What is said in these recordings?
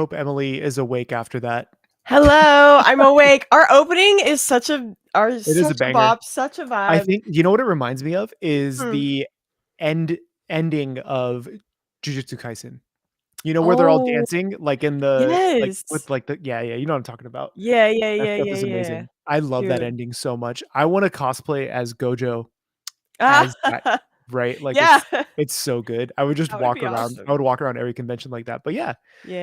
hope Emily is awake after that. Hello, I'm awake. Our opening is such a It is a banger. bop, such a I vibe. think you know what it reminds me of is Hmm. the ending of Jujutsu Kaisen. You know where they're all Oh, dancing like in the like yes. with like the yeah, you know what I'm talking about. Yeah, yeah, That yeah, stuff yeah, is yeah. amazing. I love that Dude. ending so much. I want to cosplay as Gojo Ah, as that, right? Like yeah. it's so good. I would just That would walk be around. I awesome. would walk around every convention like that. But yeah,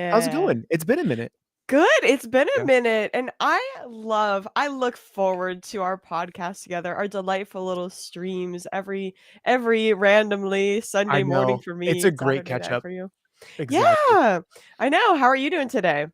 how's it Yeah. going? It's been a minute. Good. It's been a Yeah. minute, and I look forward to our podcast together, our delightful little streams every randomly I Sunday morning know. for It's me, a great Saturday catch night up. for you. Exactly. Yeah. I know. How are you doing today?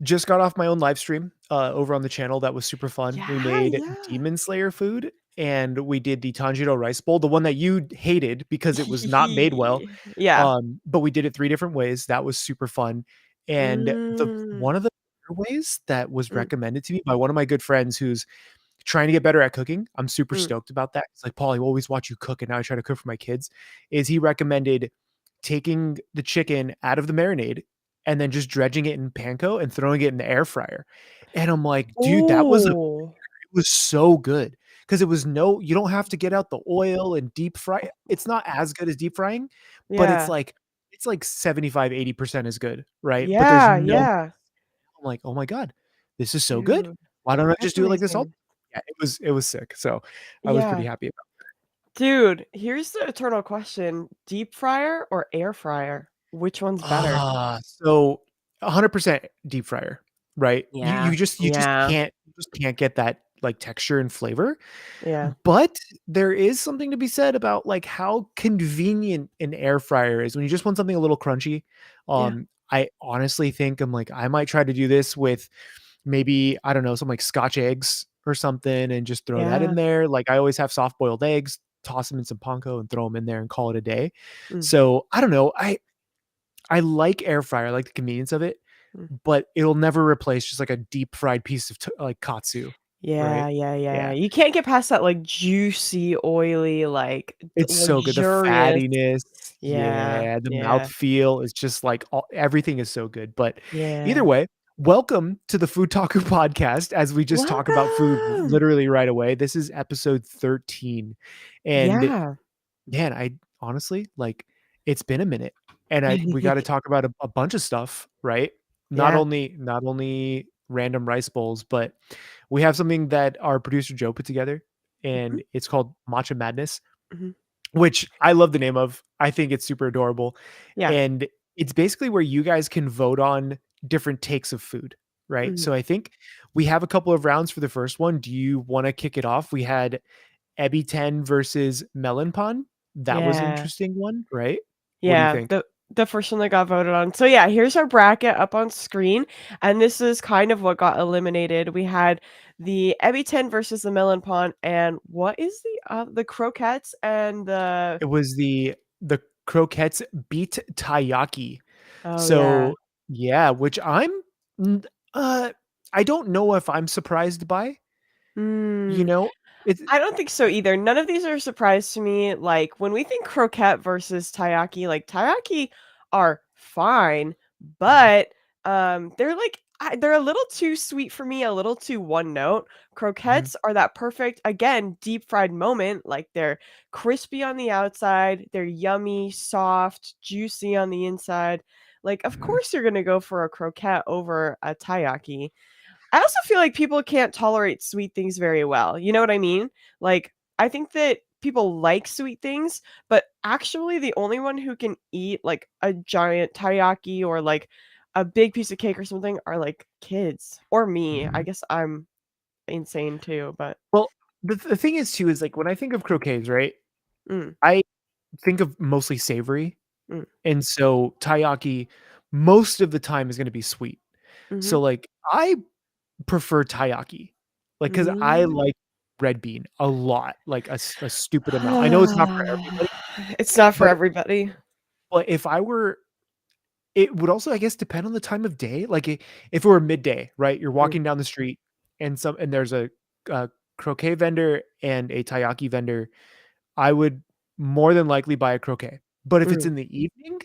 Just got off my own live stream over on the channel. That was super fun. We Yeah, made yeah. Demon Slayer food and we did the Tanjiro rice bowl, the one that you hated because it was not made well. Yeah. But we did it 3 different ways. That was super fun. And the Mm, one of the better ways that was mm, recommended to me by one of my good friends who's trying to get better at cooking. I'm super mm. stoked about that. It's like, Paul, I always watch you cook and now I try to cook for my kids. Is he recommended taking the chicken out of the marinade and then just dredging it in panko and throwing it in the air fryer. And I'm like, dude, it Ooh. was so good because it was you don't have to get out the oil and deep fry. It's not as good as deep frying, but Yeah. it's like 75-80% as good, right? But there's Yeah, no yeah. I'm like, "Oh my god, this is so good. Dude, Why don't I that's just do it like this all?" amazing. Yeah, it was sick. So, I was pretty Yeah. happy about Dude, here's the eternal question. Deep fryer or air fryer? Which one's better? So 100% deep fryer, right? You Yeah. you just you just Yeah. can't you just can't get that, like, texture and flavor, Yeah. but there is something to be said about, like, how convenient an air fryer is when you just want something a little crunchy. Yeah. I honestly think I'm like, I might try to do this with maybe, I don't know, some, like, Scotch eggs or something and just throw that in Yeah. there. Like, I always have soft boiled eggs, toss them in some panko and throw them in there and call it a day. Mm, So, I don't know, I like air fryer, I like the convenience of it, mm. but it'll never replace just like a deep fried piece of like katsu, Yeah, right? yeah, yeah. Yeah. You can't get past that, like, juicy, oily, like, It's so good. The luxurious. fattiness, Yeah, yeah, the yeah, mouthfeel is just like everything is so good. But either yeah. way, welcome to the Foodtaku Podcast as we just talk about food Welcome. literally right away. This is episode 13. And Yeah. man, I honestly like it's been a minute and we got to talk about a bunch of stuff, right? Not Yeah. only random rice bowls, but we have something that our producer Joe put together Mhm, and it's called Matcha Madness, mhm. which I love the name of. I think it's super adorable. Yeah. And it's basically where you guys can vote on different takes of food, right? Mhm. So I think we have a couple of rounds for the first one. Do you want to kick it off? We had Ebi 10 versus Melon Pond. That was an Yeah. interesting one, right? What do you Yeah, think? the first one that got voted on. So yeah, here's our bracket up on screen, and this is kind of what got eliminated. We had the Ebiton versus the Melon Pond, and what is the croquettes and the It was the croquettes beat taiyaki. oh yeah. So, yeah, which n uh, I don't know if I'm surprised by, you Mm, know? It's I don't think so either. None of these are a surprise to me. Like when we think croquette versus taiyaki, like taiyaki are fine, Mhm, but they're like they're a little too sweet for me, a little too one note. mhm, Croquettes are that perfect, again, deep fried moment. Like they're crispy on the outside, they're yummy, soft, juicy on the inside. Like, of mhm. course, you're gonna go for a croquette over a taiyaki. I also feel like people can't tolerate sweet things very well. You know what I mean? Like, I think that people like sweet things, but actually the only one who can eat like a giant taiyaki or like a big piece of cake or something are like kids or me. I Mhm. guess I'm insane too, but Well, the thing is too is, like, when I think of croquets, right, mm, I think of mostly savory, mm, and so taiyaki most of the time is gonna be sweet. mhm, So, like, I prefer taiyaki, like, because I mm. like red bean a lot, like, a stupid amount. I know it's not for everybody, It's not for but everybody. if I were it would also, I guess, depend on the time of day, like, if it were midday, right, you're Mm, walking down the street and there's a croquet vendor and a taiyaki vendor, I would more than likely buy a croquet. But if it's mm, in the evening,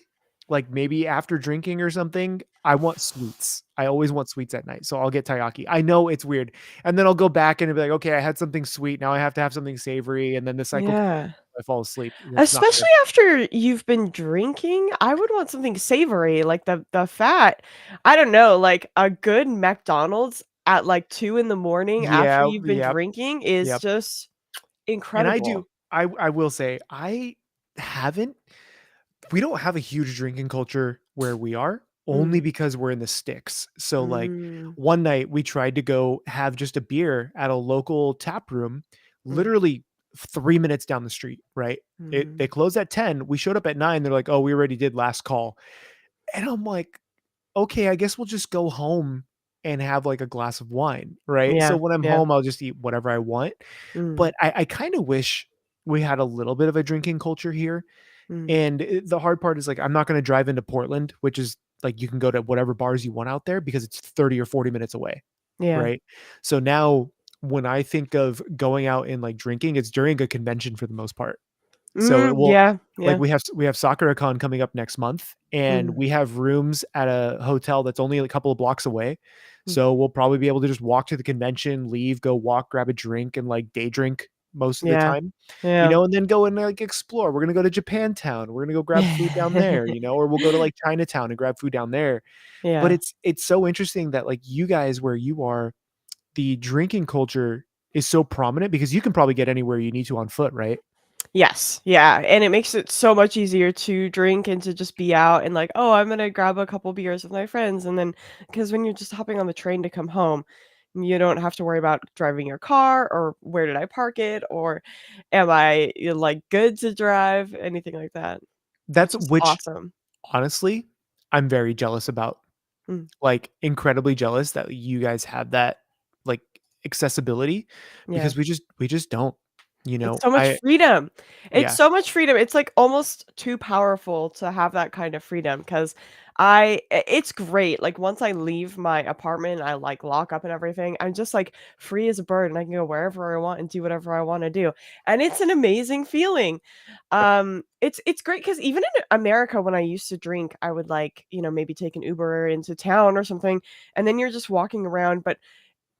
like maybe after drinking or something, I want sweets. I always want sweets at night. So I'll get taiyaki. I know it's weird. And then I'll go back and be like, okay, I had something sweet. Now I have to have something savory. And then the cycle, Yeah. I fall asleep. That's not good. Especially after you've been drinking, I would want something savory, like the fat. I don't know, like a good McDonald's at like 2 in the morning after Yeah. you've been Yep. drinking is Yep. just And incredible. I will say, haven't, we don't have a huge drinking culture where we are only Mm, because we're in the sticks. So like mm, one night we tried to go have just a beer at a local tap room, mm, literally 3 minutes down the street, right? They mm. closed at 10. We showed up at 9. They're like, oh, we already did last call. And I'm like, okay, I guess we'll just go home and have like a glass of wine, right? So Yeah, when I'm yeah. home, I'll just eat whatever I want. Mm, But I kind of wish we had a little bit of a drinking culture here. mm. And the hard part is like, I'm not going to drive into Portland, which is like you can go to whatever bars you want out there because it's 30 or 40 minutes away. Yeah. Right. So now when I think of going out and like drinking, it's during a convention for the most part. So it will, Yeah, like yeah. we have SakuraCon coming up next month, and Mm, we have rooms at a hotel that's only a couple of blocks away. mm. So we'll probably be able to just walk to the convention, leave, go walk, grab a drink, and like day drink most of the Yeah, time, yeah. and then go and like explore. We're gonna go to Japantown. We're gonna go grab food down there, or we'll go to like Chinatown and grab food down there. But Yeah. it's so interesting that like you guys where you are, the drinking culture is so prominent because you can probably get anywhere you need to on foot, right? Yes, yeah, and it makes it so much easier to drink and to just be out and like, "Oh, I'm gonna grab a couple beers with my friends," and then because when you're just hopping on the train to come home, you don't have to worry about driving your car or where did I park it or am I, like, good to drive, anything like that. It's That's just which awesome. honestly, I'm very jealous about. Mm, Like, incredibly jealous that you guys have that, like, accessibility yeah. because we just don't, It's so much I freedom. It's yeah. so much freedom. It's, like, almost too powerful to have that kind of freedom 'cause it's great, like, once I leave my apartment, I, like, lock up and everything, I'm just, like, free as a bird, and I can go wherever I want and do whatever I wanna do, and it's an amazing feeling. Yep. It's great because even in America, when I used to drink, I would, like, maybe take an Uber into town or something, and then you're just walking around, but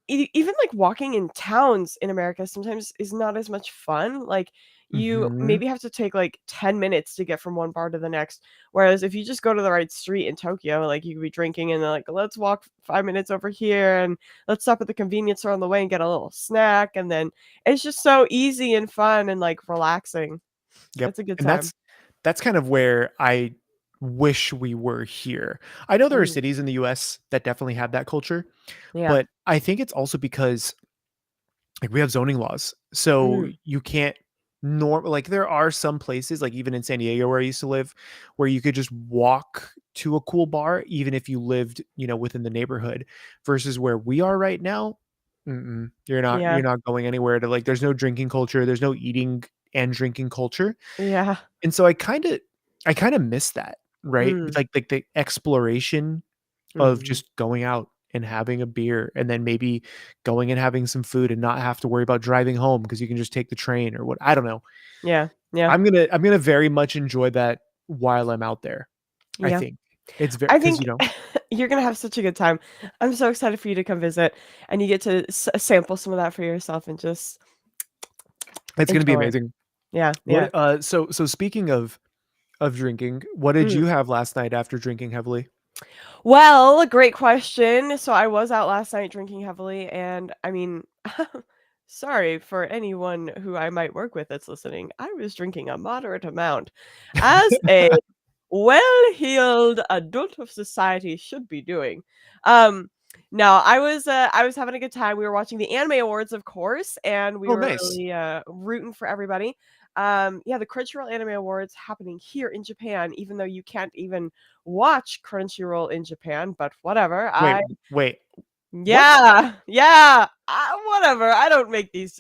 even, like, walking in towns in America sometimes is not as much fun, like, you Mhm. maybe have to take, like, 10 minutes to get from one bar to the next, whereas if you just go to the right street in Tokyo, like, you could be drinking and they're like, "Let's walk 5 minutes over here, and let's stop at the convenience store on the way and get a little snack," and then it's just so easy and fun and, like, relaxing. Yep, It's a good and time. that's kind of where I wish we were here. I know there are Mm, cities in the US that definitely have that culture, yeah. but I think it's also because like we have zoning laws. So Mm, you can't like there are some places like even in San Diego where I used to live where you could just walk to a cool bar even if you lived, within the neighborhood versus where we are right now. You're not yeah. you're not going anywhere to like there's no drinking culture, there's no eating and drinking culture. Yeah. And so I kind of miss that, right? Mm, Like the exploration of mhm. just going out and having a beer and then maybe going and having some food and not have to worry about driving home because you can just take the train or what I don't know. Yeah, yeah, I'm gonna very much enjoy that while I'm out there, I yeah. think. It's very I because think you're gonna have such a good time. I'm so excited for you to come visit, and you get to sample some of that for yourself and just it's gonna be enjoy. amazing. Yeah, yeah. So speaking of drinking, what did Mm. you have last night after drinking heavily? Well, great question. So I was out last night drinking heavily, and I mean, sorry for anyone who I might work with that's listening. I was drinking a moderate amount, as a well-heeled adult of society should be doing. Um, no, I was having a good time. We were watching the anime awards, of course, and we Oh, were nice. really rooting for everybody. Yeah, the Crunchyroll Anime Awards happening here in Japan, even though you can't even watch Crunchyroll in Japan, but whatever. Wait, wait. What? Yeah, yeah, whatever. I don't make these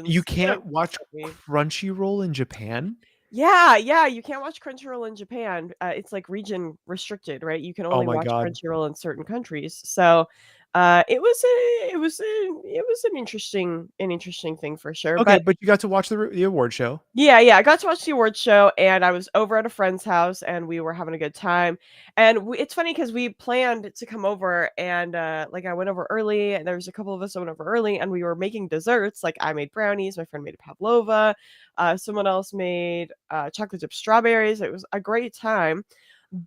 You decisions. They don't can't watch concern me. Crunchyroll in Japan? Yeah, yeah, you can't watch Crunchyroll in Japan. It's like region restricted, right? You can Oh only my watch god. Crunchyroll in certain countries. So, It was an interesting thing for sure. Okay, But but you got to watch the award show. yeah, I got to watch the awards show, and I was over at a friend's house, and we were having a good time. And it's funny because we planned to come over, and like I went over early, and there was a couple of us that went over early, and we were making desserts. Like I made brownies, my friend made a pavlova, someone else made chocolate chip strawberries. It was a great time.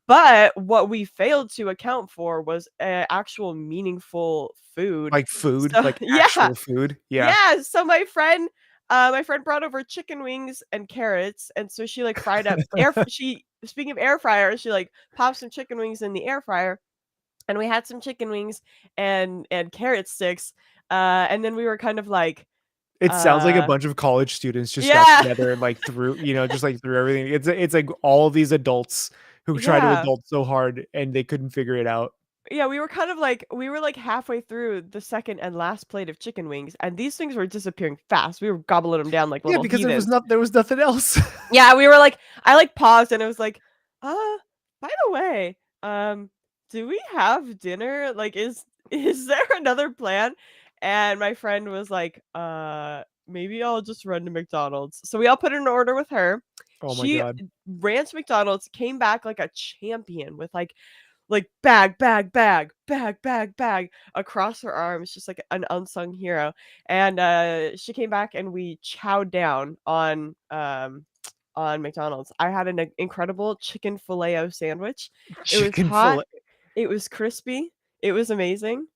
But what we failed to account for was actual meaningful food. Like food, So like yeah, actual food. Yeah. yeah. So my friend brought over chicken wings and carrots, and so she like fried up air. She speaking of air fryers, she like popped some chicken wings in the air fryer, and we had some chicken wings and carrot sticks. And then we were kind of like, It sounds like a uh, bunch of college students just got yeah, together and like threw, just like threw everything. It's like all of these adults who try to yeah. adult so hard and they couldn't figure it out. Yeah, we were like halfway through the second and last plate of chicken wings, and these things were disappearing fast. We were gobbling them down like Yeah, little because heathens. there was nothing else. Yeah, we were like, I like paused and it was like, by the way, do we have dinner? Like, is there another plan? And my friend was like, maybe I'll just run to McDonald's. So we all put in an order with her. Oh my She god. ran to McDonald's, came back like a champion with like bag across her arms, just like an unsung hero. And she came back and we chowed down on McDonald's. I had an incredible chicken filet-o sandwich. It was Chicken hot, fillet. it was crispy, it was amazing.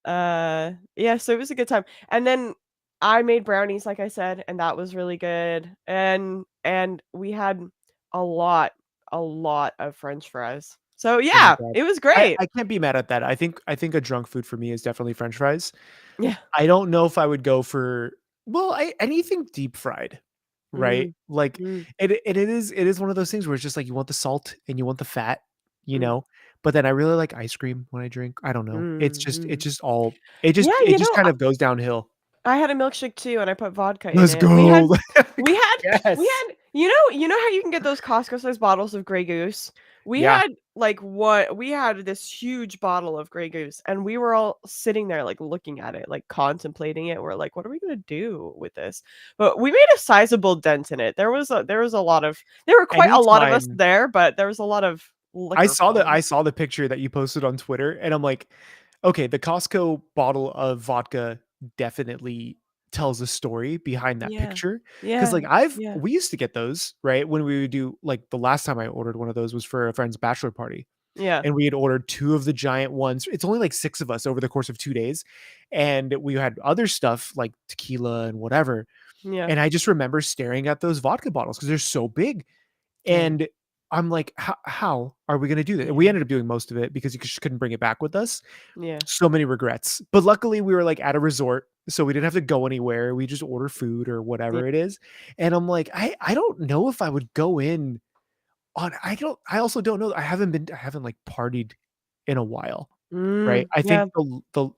Yeah, so it was a good time. And then I made brownies, like I said, and that was really good. And we had a lot, a lot of French fries. So Oh my yeah, god. it was great. I can't be mad at that. I think a drunk food for me is definitely French fries. Yeah. I don't know if I would go for well, anything deep fried, right? Mm, Like mm, it is one of those things where it's just like you want the salt and you want the fat, you mm, know? But then I really like ice cream when I drink. I don't know. It's mm. just all it just Yeah, it just kind of goes downhill. I had a milkshake too, and I put vodka in Let's it. We had go. we had we Yes. had you know how you can get those Costco-sized bottles of Grey Goose? We Yeah. had we had this huge bottle of Grey Goose, and we were all sitting there, like, looking at it, like, contemplating it. We're like, "What are we gonna do with this?" But we made a sizable dent in it. There was a lot of there were quite a lot of us Anytime there, but there was a lot of liquor I flowing. saw the picture that you posted on Twitter and I'm like, okay, the Costco bottle of vodka definitely tells a story behind that Yeah. picture. Cause Yeah. like Yeah. we used to get those, right? When we would do like the last time I ordered one of those was for a friend's bachelor party. Yeah. And we had ordered two of the giant ones. It's only like six of us over the course of 2 days. And we had other stuff like tequila and whatever. Yeah. And I just remember staring at those vodka bottles because they're so big. Yeah. And I'm like, how are we gonna do that? And we Yeah. ended up doing most of it because you just couldn't bring it back with us. Yeah. So many regrets. But luckily we were like at a resort, so we didn't have to go anywhere. We just order food or Yeah. whatever it is. And I'm like, I don't know if I would go in on I also don't know. I haven't like partied in a while. Right? I think Yeah.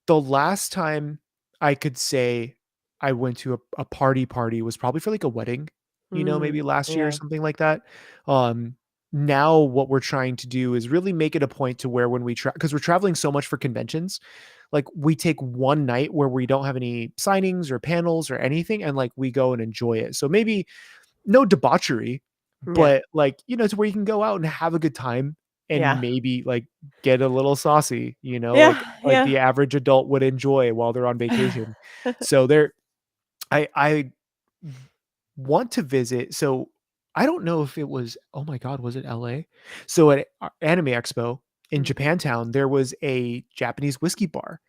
the last time I could say I went to a party was probably for like a wedding, maybe last year or Yeah. something like that. Um, Now what we're trying to do is really make it a point to where when we because we're traveling so much for conventions, like we take one night where we don't have any signings or panels or anything, and like we go and enjoy it. So maybe no debauchery, Yeah. but like, it's where you can go out and have a good time and Yeah. maybe like get a little saucy, Yeah. like Yeah. the average adult would enjoy while they're on vacation. So there I want to visit. So I don't know if it was, oh my God, was it LA? So at Anime Expo in Mm. Japantown, there was a Japanese whiskey bar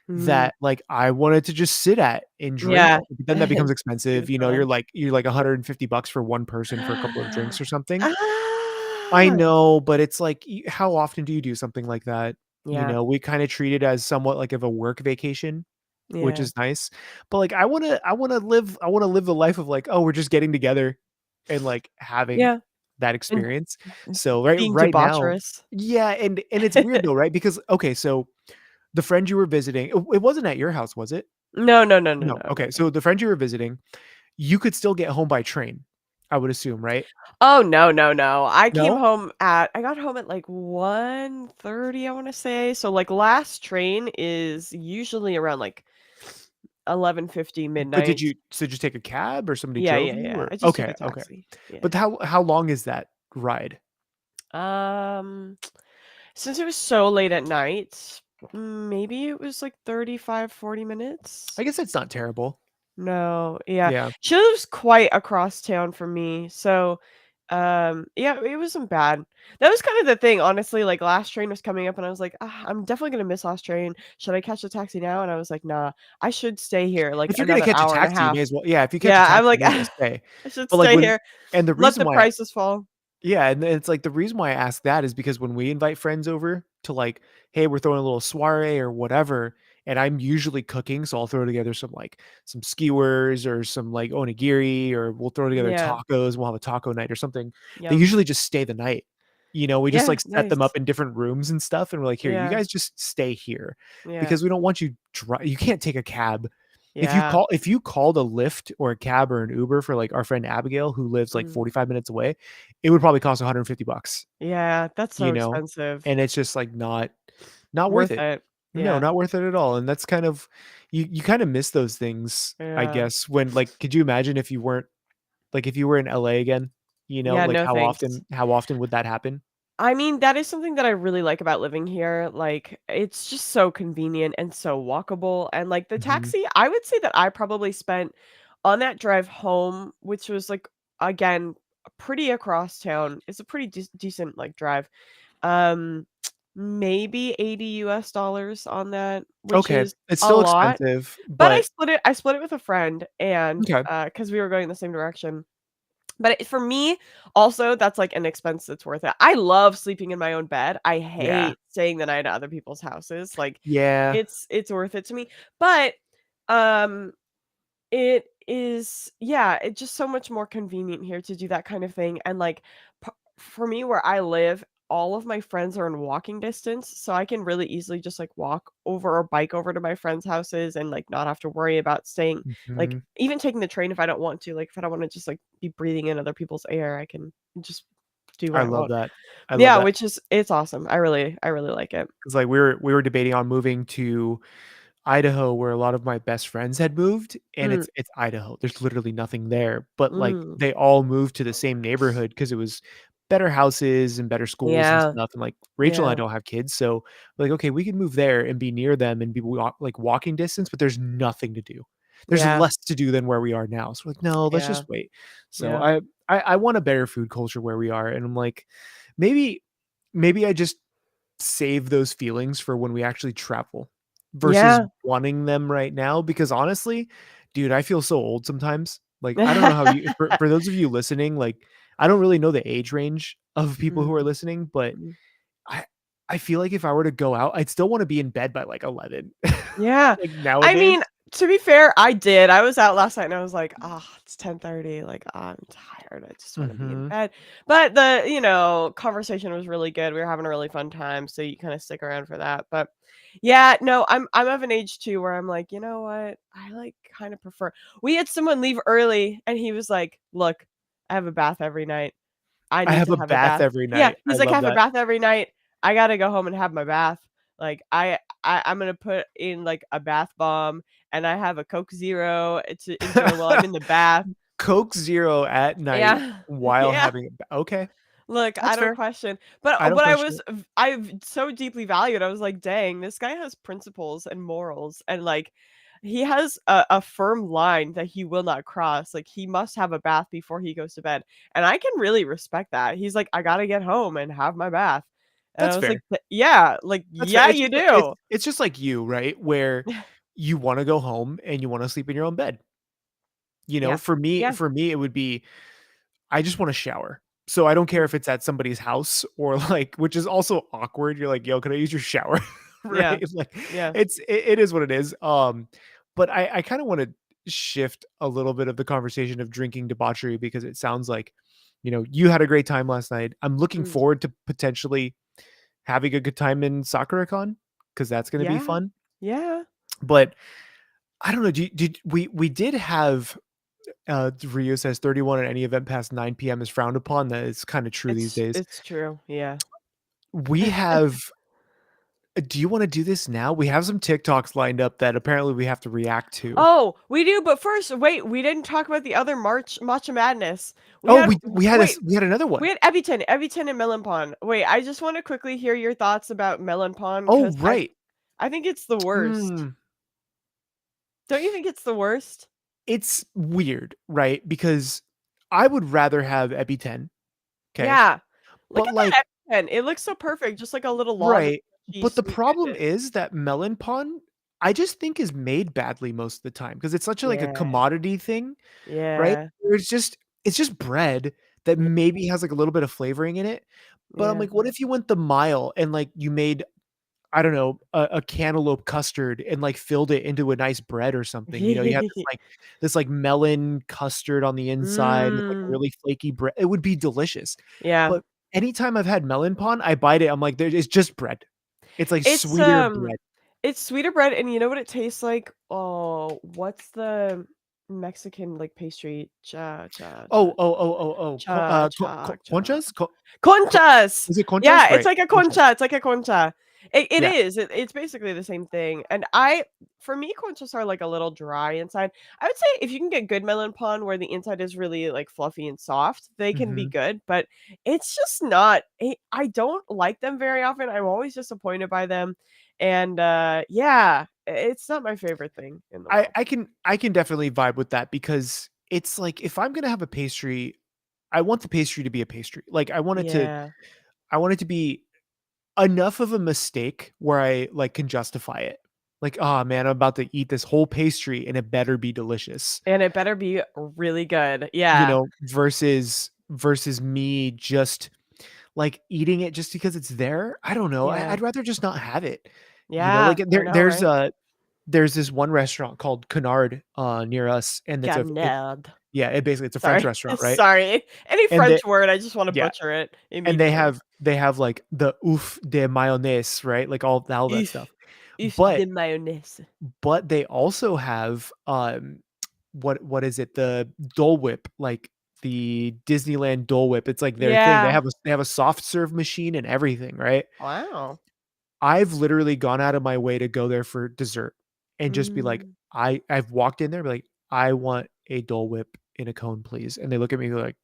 Mm. that like I wanted to just sit at and drink. Yeah. But then that becomes It's expensive. beautiful. You're like $150 for one person for a couple of drinks or something. I Ah! know, but it's like, how often do you do something like that? Yeah. We kind of treat it as somewhat like of a work vacation, which Yeah. is nice. But like, I want to live the life of like, oh, we're just getting together and like having Yeah. that And experience. So right, being right now, debaucherous. yeah. And it's weird though, right? Because, okay, so the friend you were visiting, it wasn't at your house, was it? No, no, no, no, No. no, no, Okay. no. So the friend you were visiting, you could still get home by train. I would assume, right? Oh, no, no, no. No? I got home at like 1:30, I want to say. So like last train is usually around like 11:50 But midnight. did you take a cab or somebody Yeah, drove yeah, you yeah. or I just took a okay, okay. taxi. Yeah. But how long is that ride? Um since it was so late at night, maybe it was like 35, 40 minutes. I guess it's not terrible. No, yeah. Yeah. She lives quite across town from me, so, yeah, it wasn't bad. That was kind of the thing, honestly, like, last train was coming up, and I was like, "Ah, I'm definitely gonna miss last train. Should I catch the taxi now?" And I was like, "Nah, I should stay here, like, If you're gonna another catch a hour and a taxi, you half." may as well yeah, if you catch a Yeah, I'm taxi, you like, may as well stay. "I should But, like, stay when here. and the Let reason the why prices fall." yeah, and it's like the reason why I ask that is because when we invite friends over to like, hey, we're throwing a little soiree or whatever, and I'm usually cooking, so I'll throw together some like some skewers or some like onigiri, or we'll throw together Yeah, tacos. We'll have a taco night or something. They yum. usually just stay the night. We just Yeah, like set them nice. up in different rooms and stuff, and we're like, here, you Yeah, guys just stay here yeah, because we don't want you. You can't take a cab yeah. if you called a Lyft or a cab or an Uber for, like, our friend Abigail, who lives, like, Mm. 45 minutes away, it would probably cost $150, Yeah, that's so you know? expensive. And it's just, like, not worth Worth it. it. No, Yeah, not worth it at all, and that's kind of you kinda miss those things, I yeah. guess, when like, could you imagine if you weren't like, if you were in LA again, Yeah, like, no thanks. how often would that happen? I mean, that is something that I really like about living here. Like, it's just so convenient and so walkable. And like the Mhm. taxi, I would say that I probably spent on that drive home, which was like, again, pretty across town. It's a pretty decent like drive. Um, maybe 80 US dollars on that, which Okay, is it's a still lot. expensive, But but I split it with a friend and okay. because we were going the same direction. But for me, also, that's, like, an expense that's worth it. I love sleeping in my own bed. I Yeah. hate staying the night at other people's houses, like, Yeah. it's worth it to me, but, um, it is yeah, it's just so much more convenient here to do that kind of thing, and, like, p for me, where I live, all of my friends are in walking distance, so I can really easily just, like, walk over or bike over to my friends' houses and, like, not have to worry about staying like, Mhm. even taking the train if I don't want to, like, if I don't wanna just, like, be breathing in other people's air, I can just do what I I love want. that. I love Yeah, that. which is it's awesome. I really like it. 'Cause, like, we were debating on moving to Idaho where a lot of my best friends had moved, and Mm, it's Idaho. There's literally nothing there, but, like, mm. they all moved to the same neighborhood because it was better houses and better schools and Yeah, stuff, and, like, Rachel and I yeah, don't have kids, so, like, okay, we could move there and be near them and be walking distance, but there's nothing to do. There's yeah, less to do than where we are now, so we're like, "No, let's yeah, just wait." So yeah. I want a better food culture where we are, and I'm like, maybe maybe I just save those feelings for when we actually travel versus Yeah. wanting them right now because honestly, dude, I feel so old sometimes. Like, I don't know how you for those of you listening, like, I don't really know the age range of people who are Mm, listening, but mm. I I feel like if I were to go out, I'd still wanna be in bed by, like, 11. Yeah. Like, I nowadays. mean, to be fair, I did. I was out last night and I was like, "Ah, it's 10:30, like, I'm tired. I just wanna be in Mhm. bed." But conversation was really good. We were having a really fun time, so you kinda stick around for that. But yeah, no, I'm of an age too where I'm like, "You know what? I, like, kinda prefer." We had someone leave early and he was like, "Look, I have a bath every night. I I need have to a have a bath bath." every Yeah, night. I he's like, "I love have a that. bath every night. I gotta go home and have my bath." Like, I'm gonna put in, like, a bath bomb, and I have a Coke Zero to enjoy while I'm in the bath. Coke Zero at night Yeah. while Yeah. having a ba okay, Look, I that's don't fair. question. But I don't what I question was it. I've so deeply valued, I was like, "Dang, this guy has principles and morals," and, like, he has a firm line that he will not cross, like, he must have a bath before he goes to bed, and I can really respect that. He's like, "I gotta get home and have my bath," and I That's was like, fair. Yeah, like, That's fair. yeah, you do." It's just like you, right? Where you wanna go home and you wanna sleep in your own bed. Yeah. Yeah. For me, it would be I just wanna shower. So I don't care Mm. if it's at somebody's house or, like which is also awkward. You're like, "Yo, can I use your shower?" Yeah. Right? Like, Yeah. it is what it is. But I kinda wanna shift a little bit of the conversation of drinking debauchery because it sounds like, you had a great time last night. I'm looking Mm. forward to potentially having a good time in Sakura-con because that's gonna be Yeah. fun. Yeah. But I don't know, did we did have Rio says 31 at any event past 9 p.m. is frowned upon. That is kind of true these days. It's true. Yeah. We have. Do you want to do this now? We have some TikToks lined up that apparently we have to react to. Oh, we do, but first, wait, we didn't talk about the other March Matcha Madness. We Oh, had we had wait, we had another we one. had Eviton and Melon Pond. Wait, I just want to quickly hear your thoughts about Melon Pond Oh, because right. I think it's the worst. Mm, Don't you think it's the worst? it's weird, right? Because I would rather have Epi 10, okay? Yeah. Look But at like, that Eviton. It looks so perfect, just like a little log of right. cheese But the sweet problem goodness. is that melon pon, I just think is made badly most of the time because it's such a like a Yeah. commodity thing, right? Yeah. Where it's just bread that Yeah. maybe has like a little bit of flavoring in it. But I'm Yeah. like, what if you went the mile and like you made I don't know, a cantaloupe custard and, like, filled it into a nice bread or something, you know, you have this, like, melon custard on the inside with, like, a Mm. really flaky bread it would be delicious, Yeah. but anytime I've had melon pon, I bite it, I'm like, "There it's just bread." It's, like, It's sweeter bread. it's sweeter bread, and you know what it tastes like? Oh, what's the Mexican like pastry? Oh, oh, oh, oh, oh, Cha. conchas? Co Conchas! is it Yeah, conchas? it's Right, like a conchas. concha, it's like a concha. It Yeah, is, it's basically the same thing, and for me, conchas are, like, a little dry inside. I would say if you can get good melon pan where the inside is really, like, fluffy and soft, they can be mhm. good, but it's just not I don't like them very often, I'm always disappointed by them, and, yeah, it's not my favorite thing in the world. I can definitely vibe with that because it's like, if I'm gonna have a pastry, I want the pastry to be a pastry, like, Yeah. I want it to be enough of a mistake where I, like, can justify it. Like, "Oh, man, I'm about to eat this whole pastry, and it better be delicious," And it better be really good. you Yeah. know, versus me just, like, eating it just because it's there? I don't know, Yeah. I'd rather just not have it, you know? Like, Yeah. I know, right? there's this one restaurant called Canard, near us, and Canard. yeah, it's a French Sorry. restaurant, right? Sorry. Any And they French word, I just wanna yeah, butcher it and immediately. they have, like, the ouf de mayonnaise, right? Like, all that If stuff. if But de mayonnaise. they also have, what is it? The Dole Whip, like, the Disneyland Dole Whip, it's, like, their thing. Yeah. They have a soft serve machine and everything, right? Wow. I've literally gone out of my way to go there for dessert and just be like, Mm. I've walked in there, be like, "I want a Dole Whip in a cone, please." And they look at me like,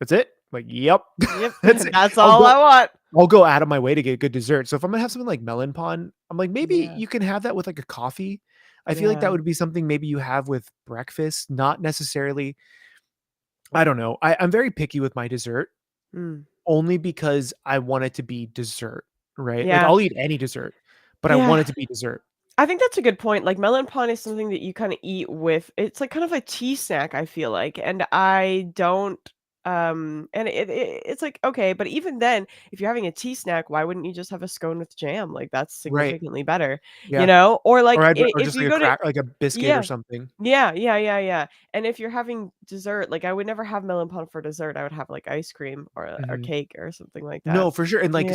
"That's it?" I'm like, "Yep. Yep. That's it." That's I'll all go I want. I'll go out of my way to get good dessert. So if I'm gonna have something like melon pon, I'm like, maybe Yeah. you can have that with like a coffee. I feel like that Yeah. would be something maybe you have with breakfast, not necessarily. I don't know. I'm very picky with my dessert Mm. only because I want it to be dessert, right? Like Yeah. I'll eat any dessert, but I want Yeah. it to be dessert. I think that's a good point. Like melon pan is something that you kind of eat with. It's like kind of a tea snack, I feel like, and I don't. And it's like okay, but even then, if you're having a tea snack, why wouldn't you just have a scone with jam? Like that's Right. significantly better, you Yeah. know. Or Or like or if just like you a go to like a biscuit or yeah, something. yeah. And if you're having dessert, like I would never have melon pan for dessert. I would have like ice cream or Mhm. cake or something like that. No, for sure, and, like, Yeah.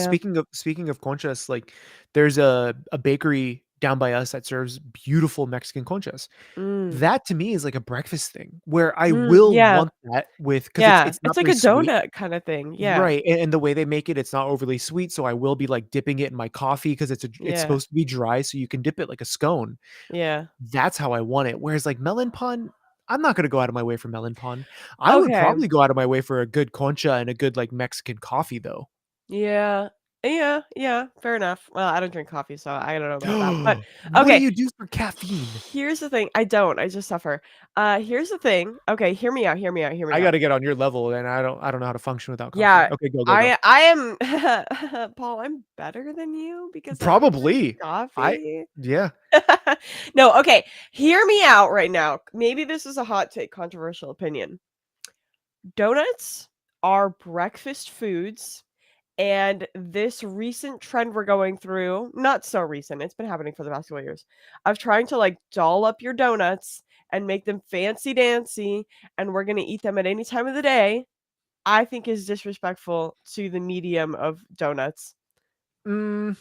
speaking of conchas, like, there's a bakery down by us that serves beautiful Mexican conchas. Mm. That to me is like a breakfast thing where I Mm, will yeah. want that with because Yeah. it's not It's like very a sweet. donut kind of thing. Yeah. Right, and the way they make it, it's not overly sweet, so I will be, like, dipping it in my coffee because it's Yeah. supposed to be dry, so you can dip it like a scone. Yeah. That's how I want it, whereas, like, melon pan, I'm not gonna go out of my way for melon pan. I would Okay. probably go out of my way for a good concha and a good, like, Mexican coffee, though. Yeah. Yeah, fair enough. Well, I don't drink coffee, so I don't know about that. But What do okay, you do for caffeine? here's the thing. I don't. I just suffer. Here's the thing. Okay, hear me out. Hear me out. Hear me I out. gotta get on your level, and I don't know how to function without coffee. Yeah, Okay, go, go, go. I am Paul. I'm better than you because I don't drink Probably. I coffee. yeah. No, okay. Hear me out right now. Maybe this is a hot take, controversial opinion. Donuts are breakfast foods. And this recent trend we're going through, not so recent, it's been happening for the past couple of years, of trying to like doll up your donuts and make them fancy dancy, and we're gonna eat them at any time of the day, I think is disrespectful to the medium of donuts. Mm.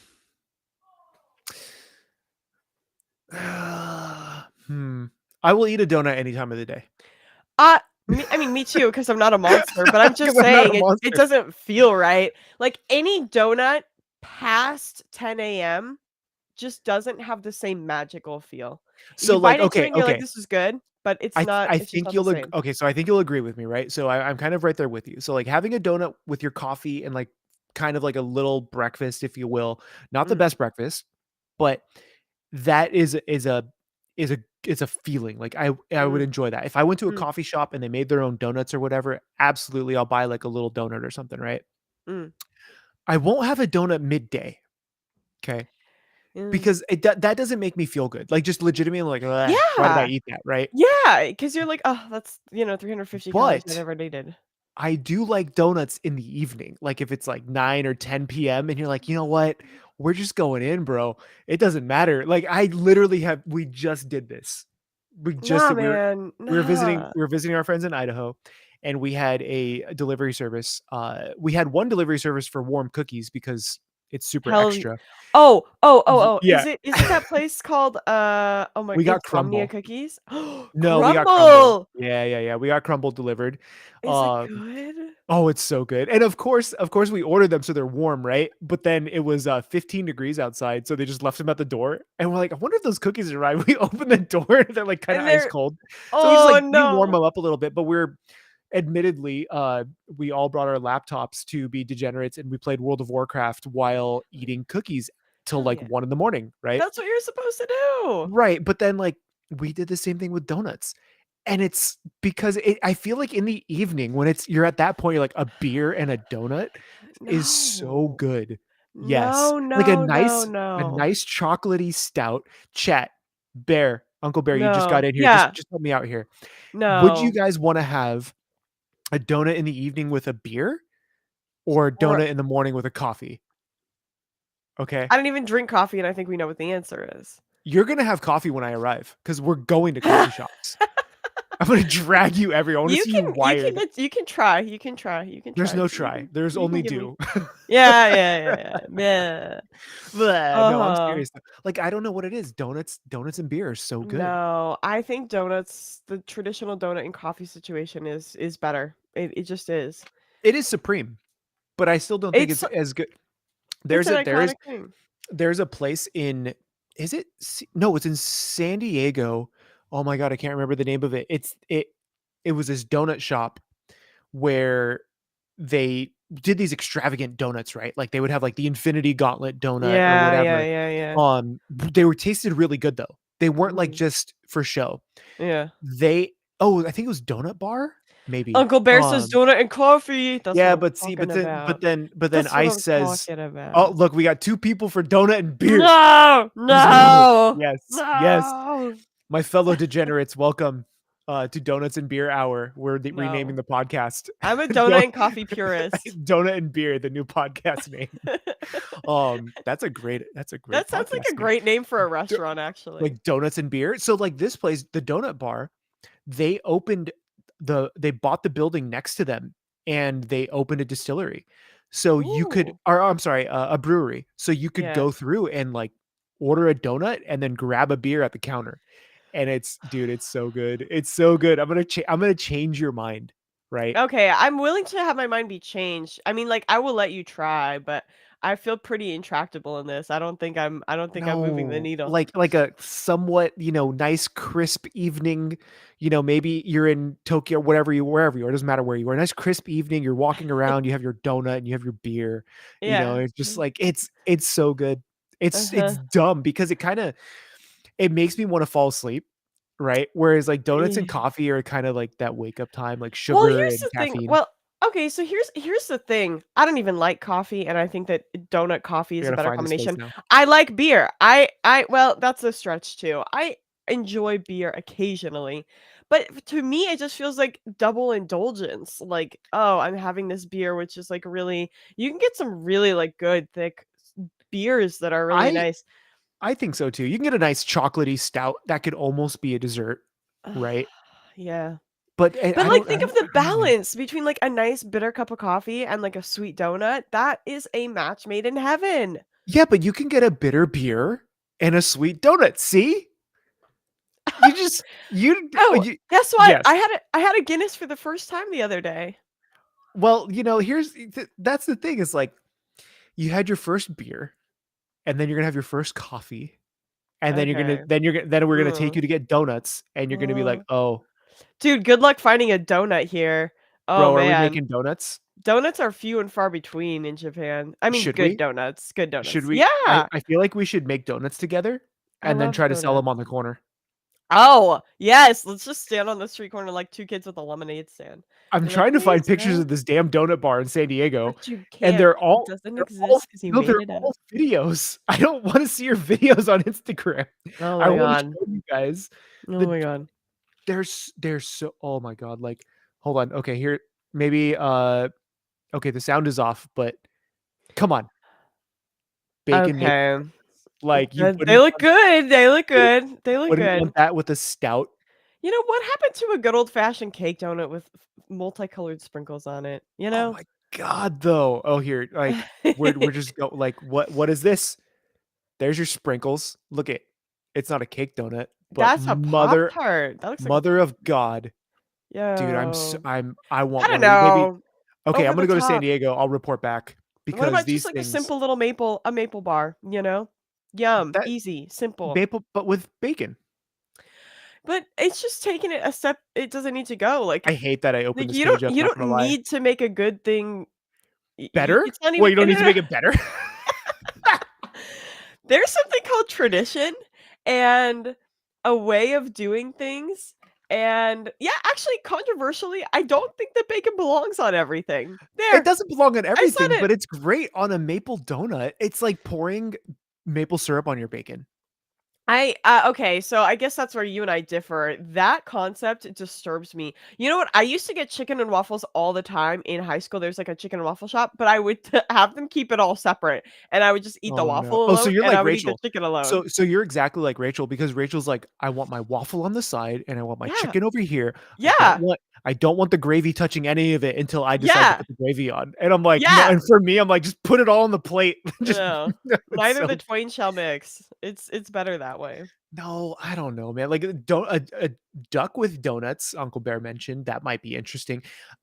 Hmm. I will eat a donut any time of the day. I mean, me too, because I'm not a monster, but I'm just Because I'm not a saying it monster. doesn't feel right. Like any donut past 10 a.m. just doesn't have the same magical feel. So You like, bite into it okay, and you're like, okay. this is good, but I it's just think not the you'll same. okay, so I think you'll agree with me, right? So I'm kind of right there with you. So like having a donut with your coffee and like kind of like a little breakfast, if you will, not the Mm, best breakfast, but that is a feeling. Like I would mm, enjoy that. If I went to a mm, coffee shop and they made their own donuts or whatever, absolutely I'll buy like a little donut or something, right? mm, I won't have a donut midday, okay? mm. Because that doesn't make me feel good. Like just legitimately like, "Ugh, why did I Yeah. eat that?" Right? Yeah, because you're like, oh, that's 350 calories I But never needed. I do like donuts in the evening. Like if it's like 9 or 10 p.m. and you're like, you know what? We're just going in, bro. It doesn't matter. Like I literally we just did this. We just Nah, did, man. Nah. we were visiting our friends in Idaho and we had a delivery service. We had one delivery service for warm cookies because it's super Hell. extra. Oh. Yeah. Is it that place called oh my We got Insomnia crumble. Cookies? No, we got crumble. Crumble. Yeah. We got crumble delivered. Is it Um good? Oh, it's so good. And of course we ordered them so they're warm, right? But then it was 15 degrees outside, so they just left them at the door. And we're like, I wonder if those cookies are right. We open the door, they're like kind of And ice they're cold. So oh we warm no. them up a little bit, but we're admittedly we all brought our laptops to be degenerates and we played World of Warcraft while eating cookies till Hell like yeah. 1 in the morning, right? That's what you're supposed to do. Right. But then like we did the same thing with donuts. And it's because I feel like in the evening when you're at that point, you're like a beer and a donut is so No. good. Yes. No, Like no, no, a no. nice chocolatey stout. Chat, Bear, Uncle Bear, you just got No. in here. Yeah. Just help me out here. Would you No. guys want to have a donut in the evening with a beer or a Or donut in the morning with a coffee? Okay. I don't even drink coffee and I think we know what the answer is. You're gonna have coffee when I arrive because we're going to coffee shops. I'm gonna drag you everywhere. I want to see you wired. You can try. You can try. You can There's try. no try. There's You can only give me. do. Yeah. No, I'm Uh-huh. serious. Like I don't know what it is. Donuts and beer are so good. No, I think donuts, the traditional donut and coffee situation is better. It just is. It is supreme, but I still don't think It's it's as good. it's There's an a iconic thing. there's a place in is it no, it's in San Diego. Oh my god, I can't remember the name of it. It was this donut shop where they did these extravagant donuts, right? Like they would have like the Infinity Gauntlet donut or whatever. Yeah. They were tasted really good though. They weren't like Mhm. just for show. Yeah. They I think it was Donut Bar, maybe. Uncle Bear says donut and coffee. That's what Yeah, I'm but see, talking about. but then That's what Ice I'm says, talking "Oh, about. look, we got 2 people for donut and beer." No, Let's go. no, Yes. no, My fellow degenerates, welcome to Donuts and Beer Hour. We're renaming no. the podcast. I'm a Don donut and coffee purist. Donut and Beer, the new podcast name. That's a great That sounds like podcast a name. great name for a Do restaurant, actually. like Donuts and Beer. So like this place, the Donut Bar, they opened they bought the building next to them and they opened a distillery. So you could Ooh, or I'm sorry, a brewery. So you could yeah. go through and like order a donut and then grab a beer at the counter. And it's so good. It's so good. I'm going to change your mind, right? Okay, I'm willing to have my mind be changed. I mean, like, I will let you try, but I feel pretty intractable in this. I don't think I'm moving the No, needle. like a somewhat, nice crisp evening, maybe you're in Tokyo, wherever you are, it doesn't matter where you are. A nice crisp evening, you're walking around, you have your donut and you have your beer, Yeah. it's just like it's so good. It's Uh-huh. dumb because it makes me want to fall asleep, right? Whereas like donuts and Yeah. coffee are kind of like that wake up time, like Well, sugar here's and the thing. caffeine. Well, okay, so here's the thing. I don't even like coffee, and I think that donut coffee You're is a gonna better find this place combination. now. I like beer. I well, that's a stretch too. I enjoy beer occasionally, but to me, it just feels like double indulgence. Like, oh, I'm having this beer, which is like really. You can get some really like good thick beers that are really I nice. I think so too. You can get a nice chocolatey stout that could almost be a dessert, right? Yeah. But But, like, think of the I don't know. balance between, like, a nice bitter cup of coffee and, like, a sweet donut. That is a match made in heaven. Yeah, but you can get a bitter beer and a sweet donut. See? You just Oh, you guess what? yes. I had a Guinness for the first time the other day. Well, that's the thing is like you had your first beer, and then you're gonna have your first coffee, and then Okay. then we're gonna take Mm. you to get donuts, and you're gonna be like, Uh, oh, dude, good luck finding a donut here. Oh bro, are we man. making donuts? Donuts are few and far between in Japan. I mean, Should we? good Should donuts. we? Yeah, I feel like we should make donuts together, I and then love try to sell donuts. them on the corner. Oh, yes, let's just stand on the street corner like two kids with a lemonade stand. I'm Be like, trying to "Hey, find pictures sir." of this damn donut bar in San Diego, But you and can't 'cause it doesn't exist because you they're made it up. all videos. I don't wanna see your videos on Instagram. Oh I my wanna god. show you guys Oh the my god. there's so oh my god, like, hold on, okay, here, maybe, okay, the sound is off, but come on, bacon maple Okay. donuts. Like, They look good, they look you good, they look wouldn't want good. that with a stout? You know, what happened to a good old-fashioned cake donut with multicolored sprinkles on it, you Oh know? my god, though. Oh, here, like, we're just go like, what is this? There's your sprinkles. Look it. It's not a cake donut, but That's a Pop-Tart. That looks like a mother of God. Dude, yo. I want I don't one of these. Maybe know. okay, I'm Over gonna the go to San top. Diego. I'll report back What because about just these like a things simple little maple bar, you know? Yum, that easy, simple. maple but with bacon. But it's just taking it a step it doesn't need to go. I hate that I opened Like this page up, you not don't gonna lie. need to make a good thing. Better? It's not Well, even you don't need to make it better? there's something called tradition and a way of doing things. And yeah, actually, controversially, I don't think that bacon belongs on everything. It There, doesn't belong on I said everything, it. but it's great on a maple donut. It's like pouring maple syrup on your bacon. Okay, so I guess that's where you and I differ. That concept disturbs me. You know what? I used to get chicken and waffles all the time in high school. There's like a chicken and waffle shop, but I would have them keep it all separate, and I would just eat the Oh, no. waffle Oh, so alone, you're and like I would eat the Rachel. chicken alone. So you're exactly like Rachel because Rachel's like, "I want my waffle on the side, and I want my Yeah, chicken over here. yeah, I don't want the gravy touching any of it until I decide to yeah, put the gravy on." And I'm like, "No," yeah. and for me, I'm like, "Just put it all on the plate." Just No, no, it's neither the so twain shall mix. It's better that way. no, I don't know, man. Like, don't a duck with donuts, Uncle Bear mentioned, that might be interesting.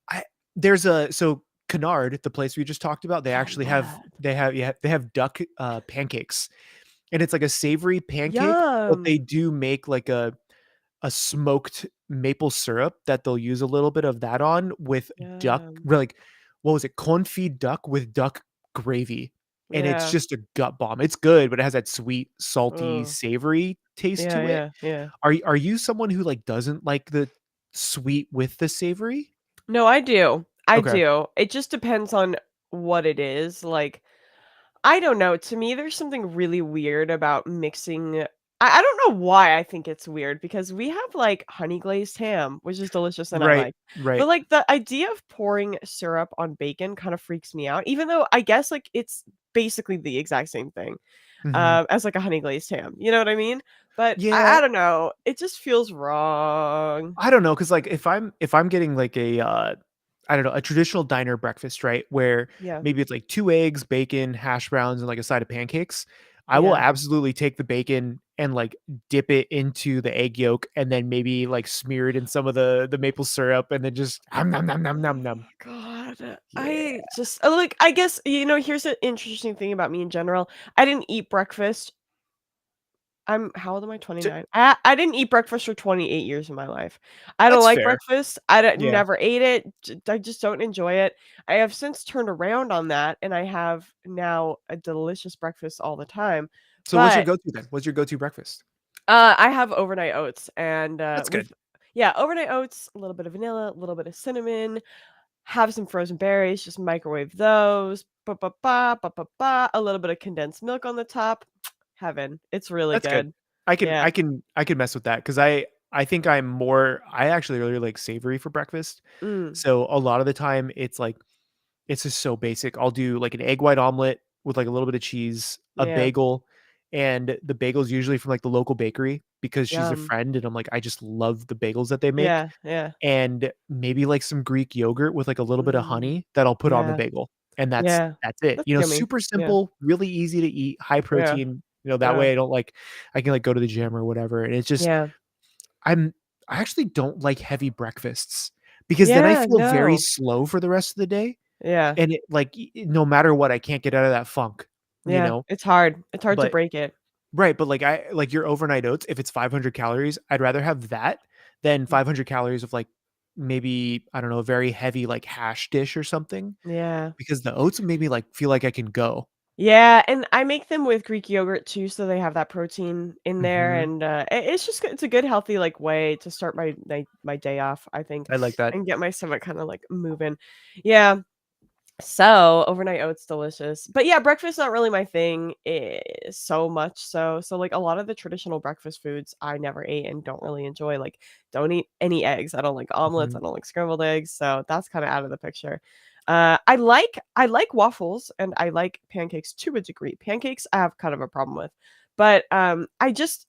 I there's a so Canard, the place we just talked about, they Oh actually have man, they have duck, pancakes, and it's like a savory pancake, but they yum, do make like a smoked maple syrup that they'll use a little bit of that on with duck yum. like, what was it? Confit duck with duck gravy, and it's Yeah. just a gut bomb. It's good, but it has that sweet, salty, Oh, savory taste yeah, to it. yeah, yeah. Are you someone who, like, doesn't like the sweet with the savory? No, I do. I Okay. do. It just depends on what it is. Like, I don't know. To me, there's something really weird about mixing. I don't know why I think it's weird because we have like honey glazed ham, which is delicious and I Right, like. But right. like the idea of pouring syrup on bacon kind of freaks me out, even though I guess like it's basically the exact same thing Mhm. as like a honey glazed ham. You know what I mean? But Yeah, I don't know. It just feels wrong. I don't know, cause like, if I'm getting, like, I don't know, a traditional diner breakfast, right, where Yeah. maybe it's, like, 2 eggs, bacon, hash browns, and, like, a side of pancakes, I will Yeah. absolutely take the bacon and, like, dip it into the egg yolk and then maybe, like, smear it in some of the maple syrup and then just nom, nom, nom, nom, nom. God, Yeah. I just like I guess here's an interesting thing about me in general. I didn't eat breakfast. I'm how old am I? T 29. I didn't eat breakfast for 28 years of my life. I don't That's like fair. breakfast. I don't, Yeah. never ate it. I just don't enjoy it. I have since turned around on that, and I have now a delicious breakfast all the time. So what's your But go-to then? What's your go-to breakfast? I have overnight oats, and That's good. with yeah, overnight oats, a little bit of vanilla, a little bit of cinnamon. Have some frozen berries, just microwave those. Ba ba ba ba ba ba. A little bit of condensed milk on the top. Heaven. It's really That's good. good. I Yeah. can I can mess with that because I think I actually really like savory for breakfast. Mm. So a lot of the time it's like it's just so basic. I'll do like an egg white omelet with like a little bit of cheese, a Yeah. bagel, and the bagel's usually from like the local bakery because she's a Yum. friend and I'm like I just love the bagels that they make, Yeah, yeah. and maybe like some Greek yogurt with like a little bit of Mm. honey that I'll put on the Yeah, bagel. And yeah. that's it. That's yummy. Super Yeah, simple, really easy to eat, high yeah, protein. That yeah, way I don't like I can like go to the gym or whatever. And it's just yeah. I'm I actually don't like heavy breakfasts because then I Yeah, feel very no. slow for the rest of the day, Yeah. and it like, no matter what, I can't get out of that funk, you Yeah. know? It's hard. It's hard to But break it. right, but like I like your overnight oats, if it's 500 calories, I'd rather have that than 500 calories of like maybe, I don't know, a very heavy like hash dish or something Yeah. because the oats made me like feel like I can go. Yeah, and I make them with Greek yogurt too, so they have that protein in there, Mhm. and, it's just it's a good healthy, like, way to start my day off, I think, I like that. and get my stomach kinda, like, moving. Yeah. So, overnight oats, delicious. But yeah, breakfast not really my thing, so much so, like, a lot of the traditional breakfast foods I never ate and don't really enjoy, like, don't eat any eggs. I don't like omelets, I Mhm. don't like scrambled eggs, so that's kinda out of the picture. I like waffles and I like pancakes to a degree. Pancakes, I have kind of a problem with, but, I just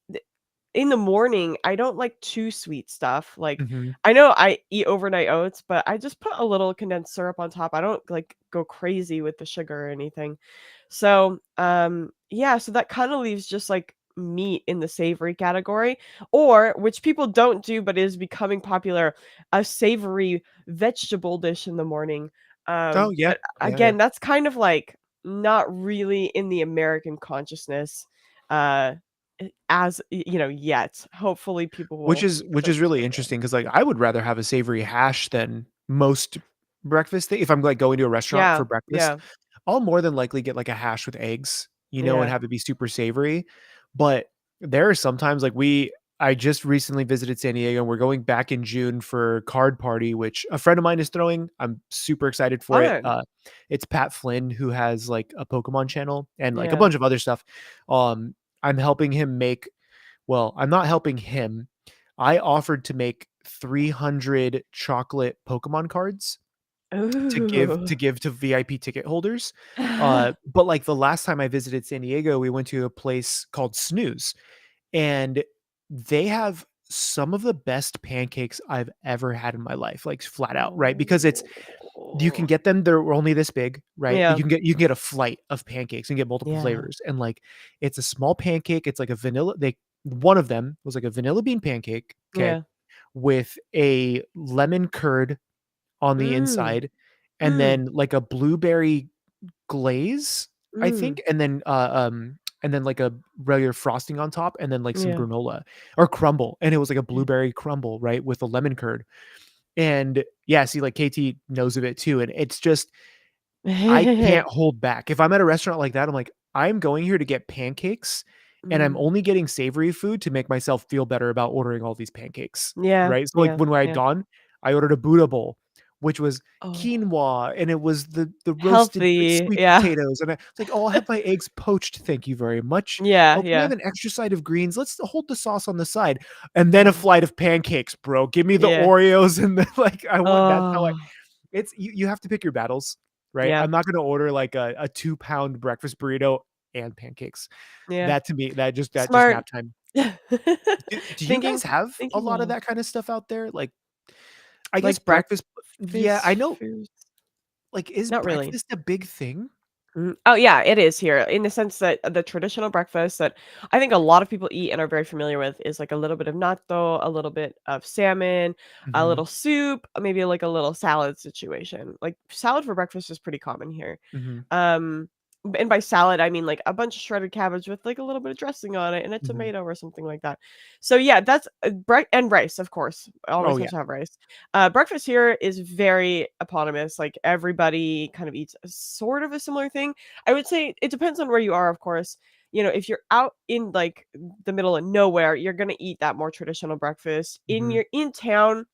in the morning, I don't like too sweet stuff, like, Mhm. I know I eat overnight oats, but I just put a little condensed syrup on top, I don't, like, go crazy with the sugar or anything. So, yeah, so that kinda leaves just, like, meat in the savory category, or which people don't do, but is becoming popular, a savory vegetable dish in the morning. Oh, yeah. But Yeah, yeah. again, that's kind of, like, not really in the American consciousness, uh as yet. Hopefully, people will Which start is to really take it. interesting because like, I would rather have a savory hash than most breakfast if I'm, like, going to a restaurant for Yeah, breakfast, yeah, I'll more than likely get, like, a hash with eggs, and yeah. have it be super savory, but there are sometimes, like, I just recently visited San Diego, and we're going back in June for Card Party, which a friend of mine is throwing. I'm super excited for it. Fun. It's Pat Flynn, who has, like, a Pokemon channel and, like, a Yeah. bunch of other stuff. Um, I'm helping him make well, I'm not helping him. I offered to make 300 chocolate Pokemon cards Ooh. to give to VIP ticket holders. But like the last time I visited San Diego, we went to a place called Snooze, and they have some of the best pancakes I've ever had in my life, like flat out, right? Because it's you can Oh. get them, they're only this big, right? But Yeah, you can get a flight of pancakes and get multiple yeah. flavors. And like it's a small pancake, it's like a vanilla they one of them was like a vanilla bean pancake, okay, Yeah. with a lemon curd on the Mm. inside, and Mm. then like a blueberry glaze, I Mm. think, and then like a regular frosting on top, and then like some Yeah. granola or crumble, and it was like a blueberry crumble, right, with a lemon curd. And yeah, see, like KT knows of it too, and it's just I can't hold back. If I'm at a restaurant like that, I'm like, I'm going here to get pancakes, and I'm Mm. only getting savory food to make myself feel better about ordering all these pancakes, Yeah, right? So, like, yeah, when I had yeah. gone, I ordered a Buddha bowl, which was Oh, quinoa, and it was the roasted healthy, sweet yeah. potatoes, and I it's like, "Oh, I'll have my eggs poached, thank you very much. Yeah, Oh, can I have yeah. an extra side of greens? Let's hold the sauce on the side." And then a Oh, flight of pancakes, bro. Give me the yeah. Oreos and the like, I want that's how I Oh, it's you have to pick your battles, right? yeah, I'm not gonna order like a 2-pound breakfast burrito and pancakes. yeah. That to me, that just Smart. nap time. Do you Thinking guys have a thinking lot of loud. that kinda stuff out there? Like, I guess Like breakfast yeah, breakfast I know, foods? like, is Not really. breakfast a big thing? Oh, yeah, it is here in the sense that the traditional breakfast that I think a lot of people eat and are very familiar with is like a little bit of natto, a little bit of salmon, a Mhm, little soup, maybe like a little salad situation. Like salad for breakfast is pretty common here. mhm, Um, and by salad, I mean like a bunch of shredded cabbage with like a little bit of dressing on it and a mhm. tomato or something like that. So yeah, that's and rice, of course. Oh, Always have yeah. to have rice. Breakfast here is very eponymous. Like everybody kind of eats a sort of a similar thing. I would say it depends on where you are, of course. If you're out in like the middle of nowhere, you're gonna eat that more traditional breakfast. Mhm. In town,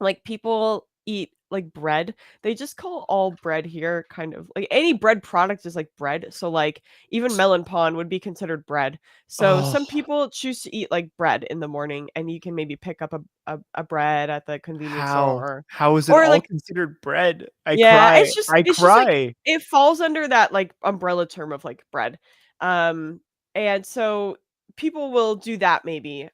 like, people eat, like, bread. They just call all bread here kind of like, any bread product is like bread, so, like, even S melon pawn would be considered bread. So, Oh, some people choose to eat, like, bread in the morning, and you can maybe pick up a bread at the convenience store how is it or, all like considered bread? I yeah, cry, I it's just, like, cry. it falls under that, like, umbrella term of, like, bread. Um, and so people will do that maybe,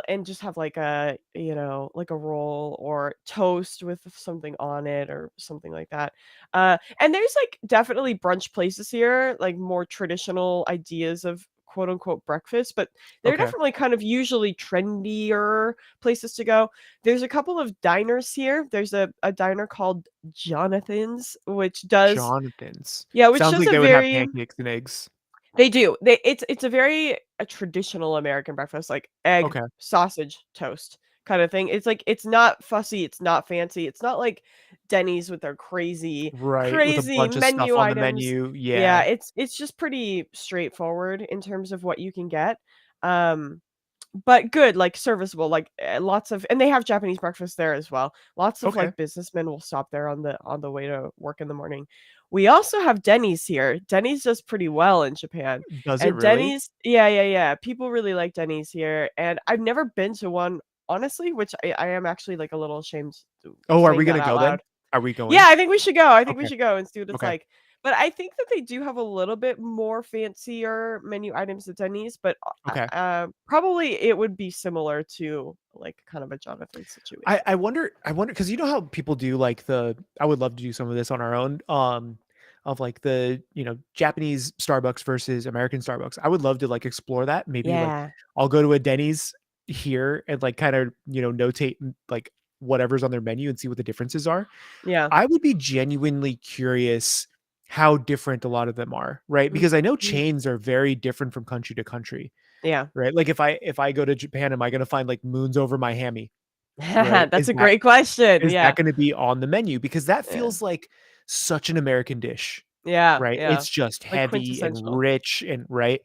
and just have like like a roll or toast with something on it or something like that. And there's like definitely brunch places here, like more traditional ideas of quote unquote breakfast, but they're Okay. definitely kind of usually trendier places to go. There's a couple of diners here. There's a diner called Jonathan's, which does, Jonathan's. yeah, which Sounds does like a they would have very, pancakes and eggs. they do. It's a very a traditional American breakfast, like egg, Okay. sausage, toast kind of thing. It's like it's not fussy, it's not fancy. It's not like Denny's with their crazy Right. With a crazy bunch of stuff menu on the items. menu. Yeah, Yeah. it's just pretty straightforward in terms of what you can get. Um but good, like serviceable, like lots of, and they have Japanese breakfast there as well. Lots of Okay. like businessmen will stop there on the way to work in the morning. We also have Denny's here. Denny's does pretty well in Japan. Does it And really? Denny's, yeah, yeah, yeah. People really like Denny's here. And I've never been to one, honestly, which I am actually like a little ashamed Oh, are we saying gonna that out go then? loud. Are we Yeah, going? I think we should go. I think we Okay. should go and see what it's Okay. like. But I think that they do have a little bit more fancier menu items at Denny's, but Okay. probably it would be similar to like kind of a Jonathan situation. I wonder because you know how people do like I would love to do some of this on our own. Of like the Japanese Starbucks versus American Starbucks. I would love to like explore that. Maybe like Yeah. I'll go to a Denny's here and like kind of notate like whatever's on their menu and see what the differences are. Yeah. I would be genuinely curious how different a lot of them are, right? Because I know Mhm. chains are very different from country to country, Yeah. right? Like if I go to Japan, am I going to find like moons over my hammy, right? That's a great question. Is that Yeah. going to be on the menu? Because that Yeah. feels like such an American dish, Yeah. right? Yeah. It's just Like heavy and quintessential. rich and right.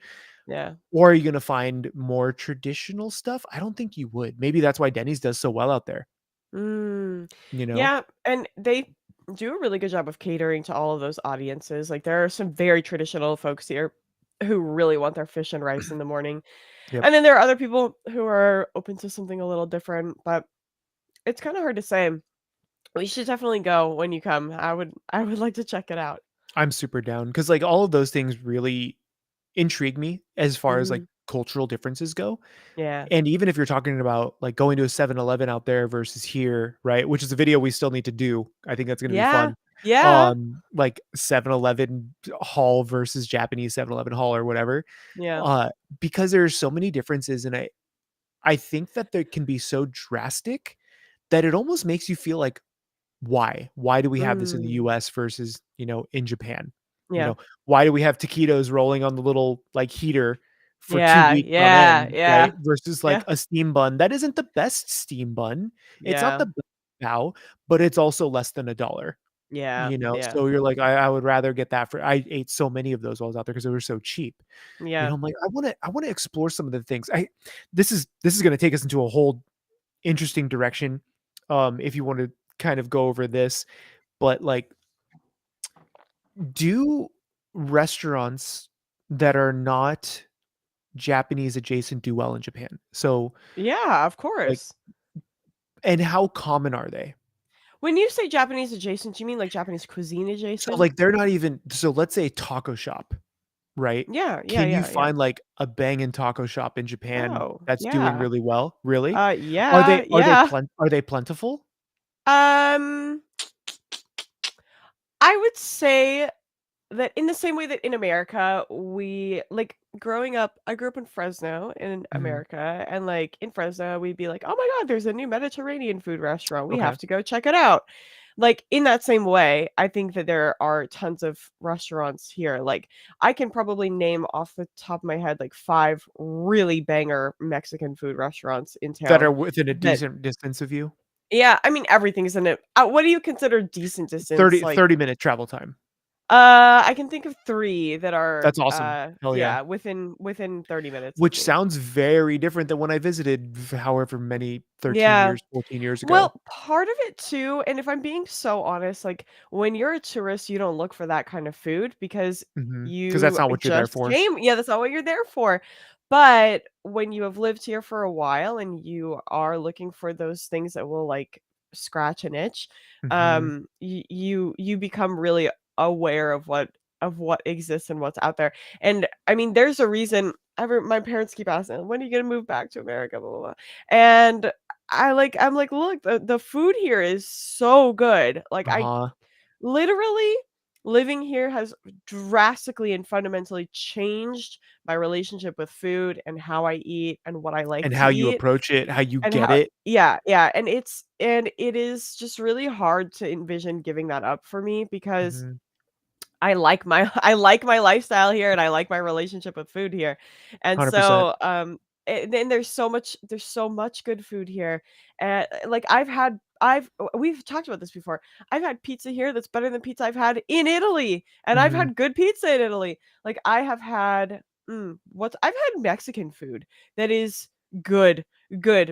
Yeah. Or are you going to find more traditional stuff? I don't think you would. Maybe that's why Denny's does so well out there, Mm. you know? Yeah, and they do a really good job of catering to all of those audiences. Like there are some very traditional folks here who really want their fish and rice in the morning. Yep. And then there are other people who are open to something a little different, but it's kind of hard to say. We should definitely go when you come. I would like to check it out. I'm super down because like all of those things really intrigue me as far as like Mhm. cultural differences go. Yeah. And even if you're talking about like going to a 7-Eleven out there versus here, right? Which is a video we still need to do. I think that's going to be Yeah. fun. Yeah. Like 7-Eleven hall versus Japanese 7-Eleven hall or whatever. Yeah. Uh, because there's so many differences and I think that they can be so drastic that it almost makes you feel like why? Why do we have this in the Mm. US versus, in Japan? You Yeah. know, why do we have taquitos rolling on the little like heater for 2 Yeah. weeks on Yeah. end, Yeah. right? Versus Yeah. like a steam bun that isn't the best steam bun. It's not Yeah. the best cow, but it's also less than $1, Yeah. Yeah. So you're like, I would rather get that I ate so many of those while I was out there because they were so cheap. Yeah. I'm like, I wanna explore some of the things. This is gonna take us into a whole interesting direction. If you want to kind of go over this, but like do restaurants that are not Japanese adjacent do well in Japan? So, Yeah, of like, course. and how common are they? When you say Japanese adjacent, you mean like Japanese cuisine So, adjacent? like, they're not even so let's say taco shop, right? Yeah, yeah, Can you yeah, yeah. find like a banging taco shop in Japan Oh, that's doing yeah. really well? Really? Are Yeah, they are they yeah. are they plentiful? Um, I would say that in the same way that in America, we like growing up, I grew up in Fresno in Mhm. America, and like in Fresno, we'd be like, "Oh my God, there's a new Mediterranean food restaurant. We Okay. have to go check it out." Like in that same way, I think that there are tons of restaurants here. Like I can probably name off the top of my head like five really banger Mexican food restaurants in That town are within a that, decent distance of you? yeah, I mean everything's in it. What do you consider decent distance? 30 Like 30-minute travel time. I can think of 3 that are, That's awesome. Hell yeah. yeah, within 30 minutes of Which me. sounds very different than when I visited however many 13 Yeah. years, 14 years ago. Well, part of it too, and if I'm being so honest, like, when you're a tourist, you don't look for that kind of food because Because that's you not what you're there just for. came, yeah, that's not what you're there for. But when you have lived here for a while and you are looking for those things that will, like, scratch an itch, Mhm. you become really aware of what exists and what's out there. And I mean, there's a reason my parents keep asking, "When are you gonna move back to America?" Blah, blah, blah. And I'm like, "Look, the food here is so good." Like I Uh-huh. literally living here has drastically and fundamentally changed my relationship with food and how I eat and what I like And to how you eat approach it, how you and get how it. yeah, and it is just really hard to envision giving that up for me because Mhm. I like my I like my lifestyle here and I like my relationship with food here. And 100%. so, and there's so much good food here. And like we've talked about this before. I've had pizza here that's better than pizza I've had in Italy, and I've Mhm. had good pizza in Italy. Like I have had I've had Mexican food that is good,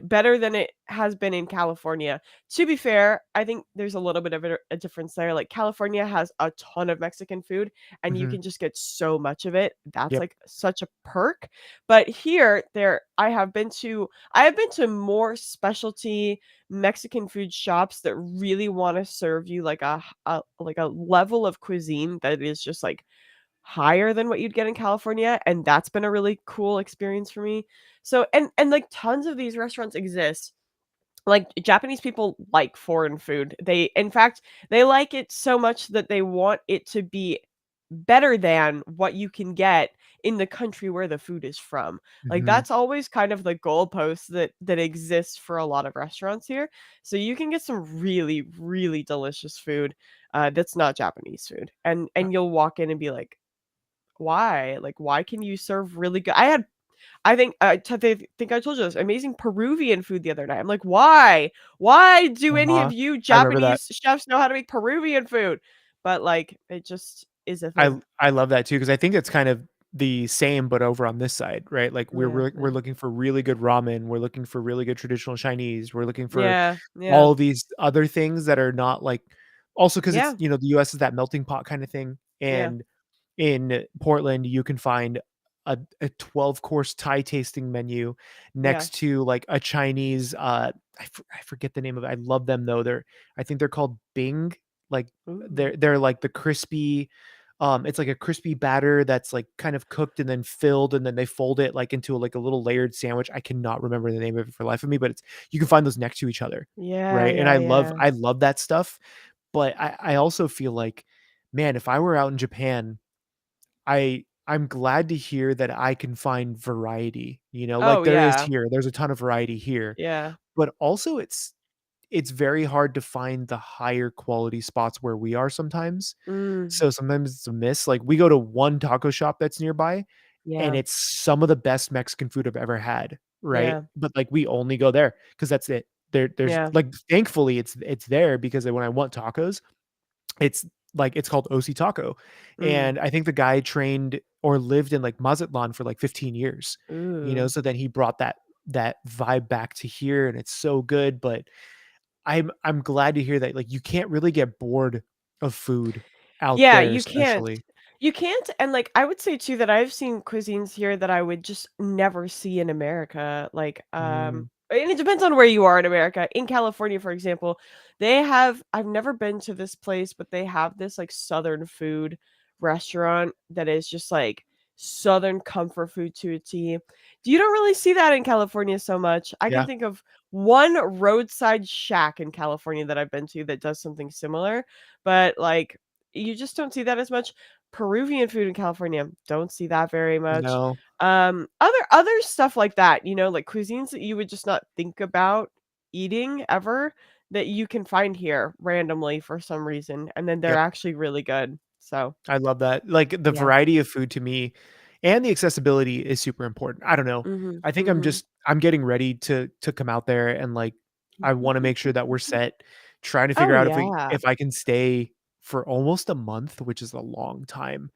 better than it has been in California. To be fair, I think there's a little bit of a difference there. Like California has a ton of Mexican food and you Mhm. can just get so much of it. That's Yep. like such a perk. But here I have been to more specialty Mexican food shops that really want to serve you like a level of cuisine that is just like higher than what you'd get in California, and that's been a really cool experience for me. So and like tons of these restaurants exist. Like Japanese people like foreign food. They in fact, they like it so much that they want it to be better than what you can get in the country where the food is from. Like Mhm. that's always kind of the goalpost that exists for a lot of restaurants here. So you can get some really really delicious food that's not Japanese food. And you'll walk in and be like, "Why? Like why can you serve really good?" I think think I told you this amazing Peruvian food the other night. I'm like, "Why? Why do any of Uh-huh. you I remember that. Japanese chefs know how to make Peruvian food?" But, like, it just is a I thing. I love that too because I think it's kind of the same, but over on this side, right? Like Yeah, we're yeah. looking for really good ramen, we're looking for really good traditional Chinese, we're looking for Yeah, yeah. all these other things that are not like also because it's Yeah, the US is that melting pot kind of thing. yeah, And in Portland, you can find a 12-course Thai tasting menu yeah. next to like a Chinese I forget the name of it. I love them though. I think they're called Bing. Like Ooh. they're like the crispy it's like a crispy batter that's like kind of cooked and then filled and then they fold it like into like a little layered sandwich. I cannot remember the name of it for the life of me, but it's you can find those next to each other, Yeah, right? And yeah, yeah. I love that stuff, but I also feel like, man, if I were out in Japan, I'm glad to hear that I can find variety, like Oh, there is yeah. here. There's a ton of variety here, Yeah. but also it's very hard to find the higher quality spots where we are sometimes. Mm. So sometimes it's a miss. Like we go to one taco shop that's nearby and Yeah, it's some of the best Mexican food I've ever had, right? yeah, But like we only go there because that's it. There's yeah. like thankfully it's there because when I want tacos, it's like it's called OC Taco, Mm. and I think the guy trained or lived in, like, Mazatlan for, like, 15 years, Ooh. so then he brought that vibe back to here, and it's so good, but I'm glad to hear that, like, you can't really get bored of food out Yeah, there you can't. especially. You can't, and, like, I would say too that I've seen cuisines here that I would just never see in America, like, Mm, and it depends on where you are in America. In California, for example, I've never been to this place, but they have this, like, Southern food restaurant that is just, like, Southern comfort food to a T. You don't really see that in California so much. I can yeah, think of one roadside shack in California that I've been to that does something similar, but, like, you just don't see that as much. Peruvian food in California, don't see that very much. no, Other stuff like that, like cuisines that you would just not think about eating ever that you can find here randomly for some reason, and then they're yep. actually really good. So, I love that. Like, the yeah. variety of food to me and the accessibility is super important. I don't know. Mhm, I think mhm. I'm getting ready to come out there and, like, I wanna make sure that we're set, trying to figure Oh, out yeah. if I can stay for almost a month, which is a long time.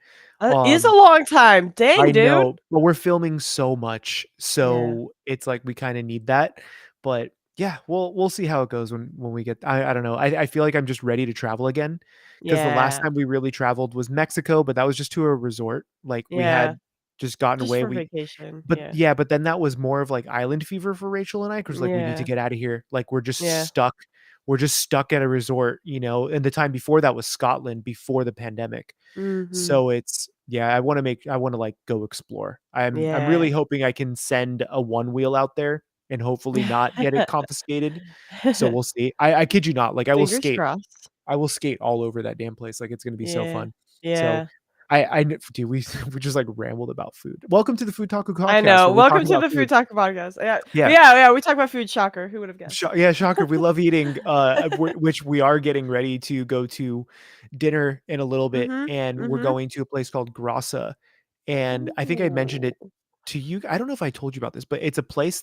Is a Um, long time. Dang, I dude. know, but we're filming so much, Yeah. so it's like we kinda need that, but yeah, we'll see how it goes when we get I don't know. I feel like I'm just ready to travel again because the last Yeah. time we really traveled was Mexico, but that was just to a resort, like, we Yeah. had just gotten Just away, for we vacation. but Yeah. yeah, but then that was more of, like, island fever for Rachel and I, because like, "We need to Yeah. get out of here." Like, Yeah. we're just stuck at a resort, and the time before that was Scotland before the pandemic. Mhm. So it's yeah, I wanna, like, go explore. I'm Yeah. really hoping I can send a one wheel out there and hopefully not get it confiscated, so we'll see. I kid you not, like, Fingers crossed. I will skate all over that damn place, like, it's gonna be so Yeah. fun. So Yeah. dude, we we just like rambled about food. Welcome to the Foodtaku I Podcast know. where we talk Welcome to about the food. Foodtaku Podcast. Yeah. Yeah. Yeah, we talk about food. Shocker. Who would have guessed? Yeah, shocker. We love eating, which we are getting ready to go to dinner in a little bit, Mhm. and we're Mhm. going to a place called Grassa. And I think I mentioned Ooh. it to you. I don't know if I told you about this, but it's a place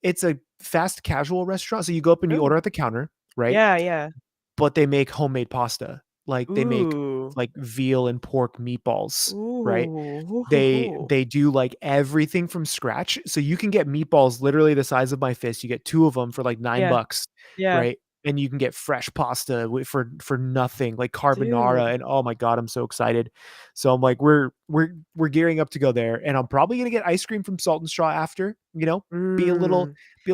it's a fast casual restaurant. So you go up and you order Ooh. at the counter, right? Yeah, yeah. But they make homemade pasta. Like they make Ooh. like veal and pork meatballs, right? Ooh. Hoo, hoo, They hoo. they do like everything from scratch. So you can get meatballs literally the size of my fist. You get 2 of them for like Yeah. $9, Yeah. right? And you can get fresh pasta for nothing, like Dude. carbonara, and oh my god, I'm so excited. So I'm like, we're gearing up to go there, and I'm probably gonna get ice cream from Salt and Straw after, Mm. be a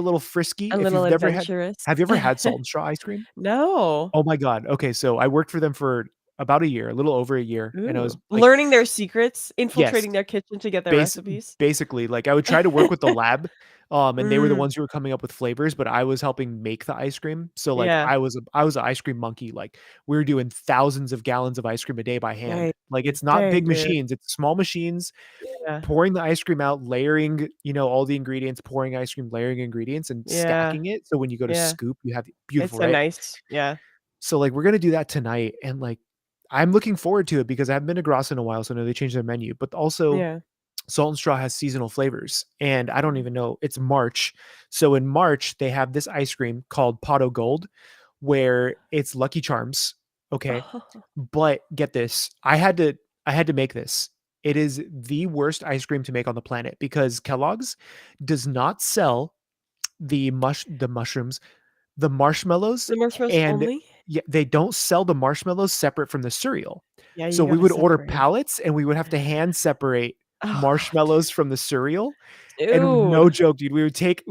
little frisky. A If little you've never had adventurous. Have you ever had Salt and Straw ice cream? No. Oh my god. Okay, so I worked for them for about a year, a little over a year, and I was Ooh. like, Learning their secrets, yes. infiltrating their kitchen to get their Base recipes. Basically, like, I would try to work with the lab, and they were the Mm. ones who were coming up with flavors, but I was helping make the ice cream. So, like, Yeah. I was an ice cream monkey. Like, we were doing thousands of gallons of ice cream a day by Dang, hand. Like, it's not dang, big dude. machines, it's small machines, Yeah. pouring the ice cream out, layering, all the ingredients, pouring ice cream, layering ingredients, and Yeah. stacking it, so when you go to Yeah. scoop, you have It's beautiful, a right? nice yeah. So, like, we're gonna do that tonight, and, like, I'm looking forward to it because I haven't been to Gras in a while, so I know they changed their menu, but also Yeah. Salt and Straw has seasonal flavors, and I don't Mhm. even know, it's March. So in March, they have this ice cream called Pot o' Gold, where it's Lucky Charms, okay? But get this, I had to make this. It is the worst ice cream to make on the planet because Kellogg's does not sell the mushrooms, the marshmallows, The marshmallows and only? yeah, they don't sell the marshmallows separate from the cereal. Yeah, So you we gotta would order separate. pallets and we would have to hand separate Oh god. marshmallows from the cereal. And no Dude. joke, dude, we would take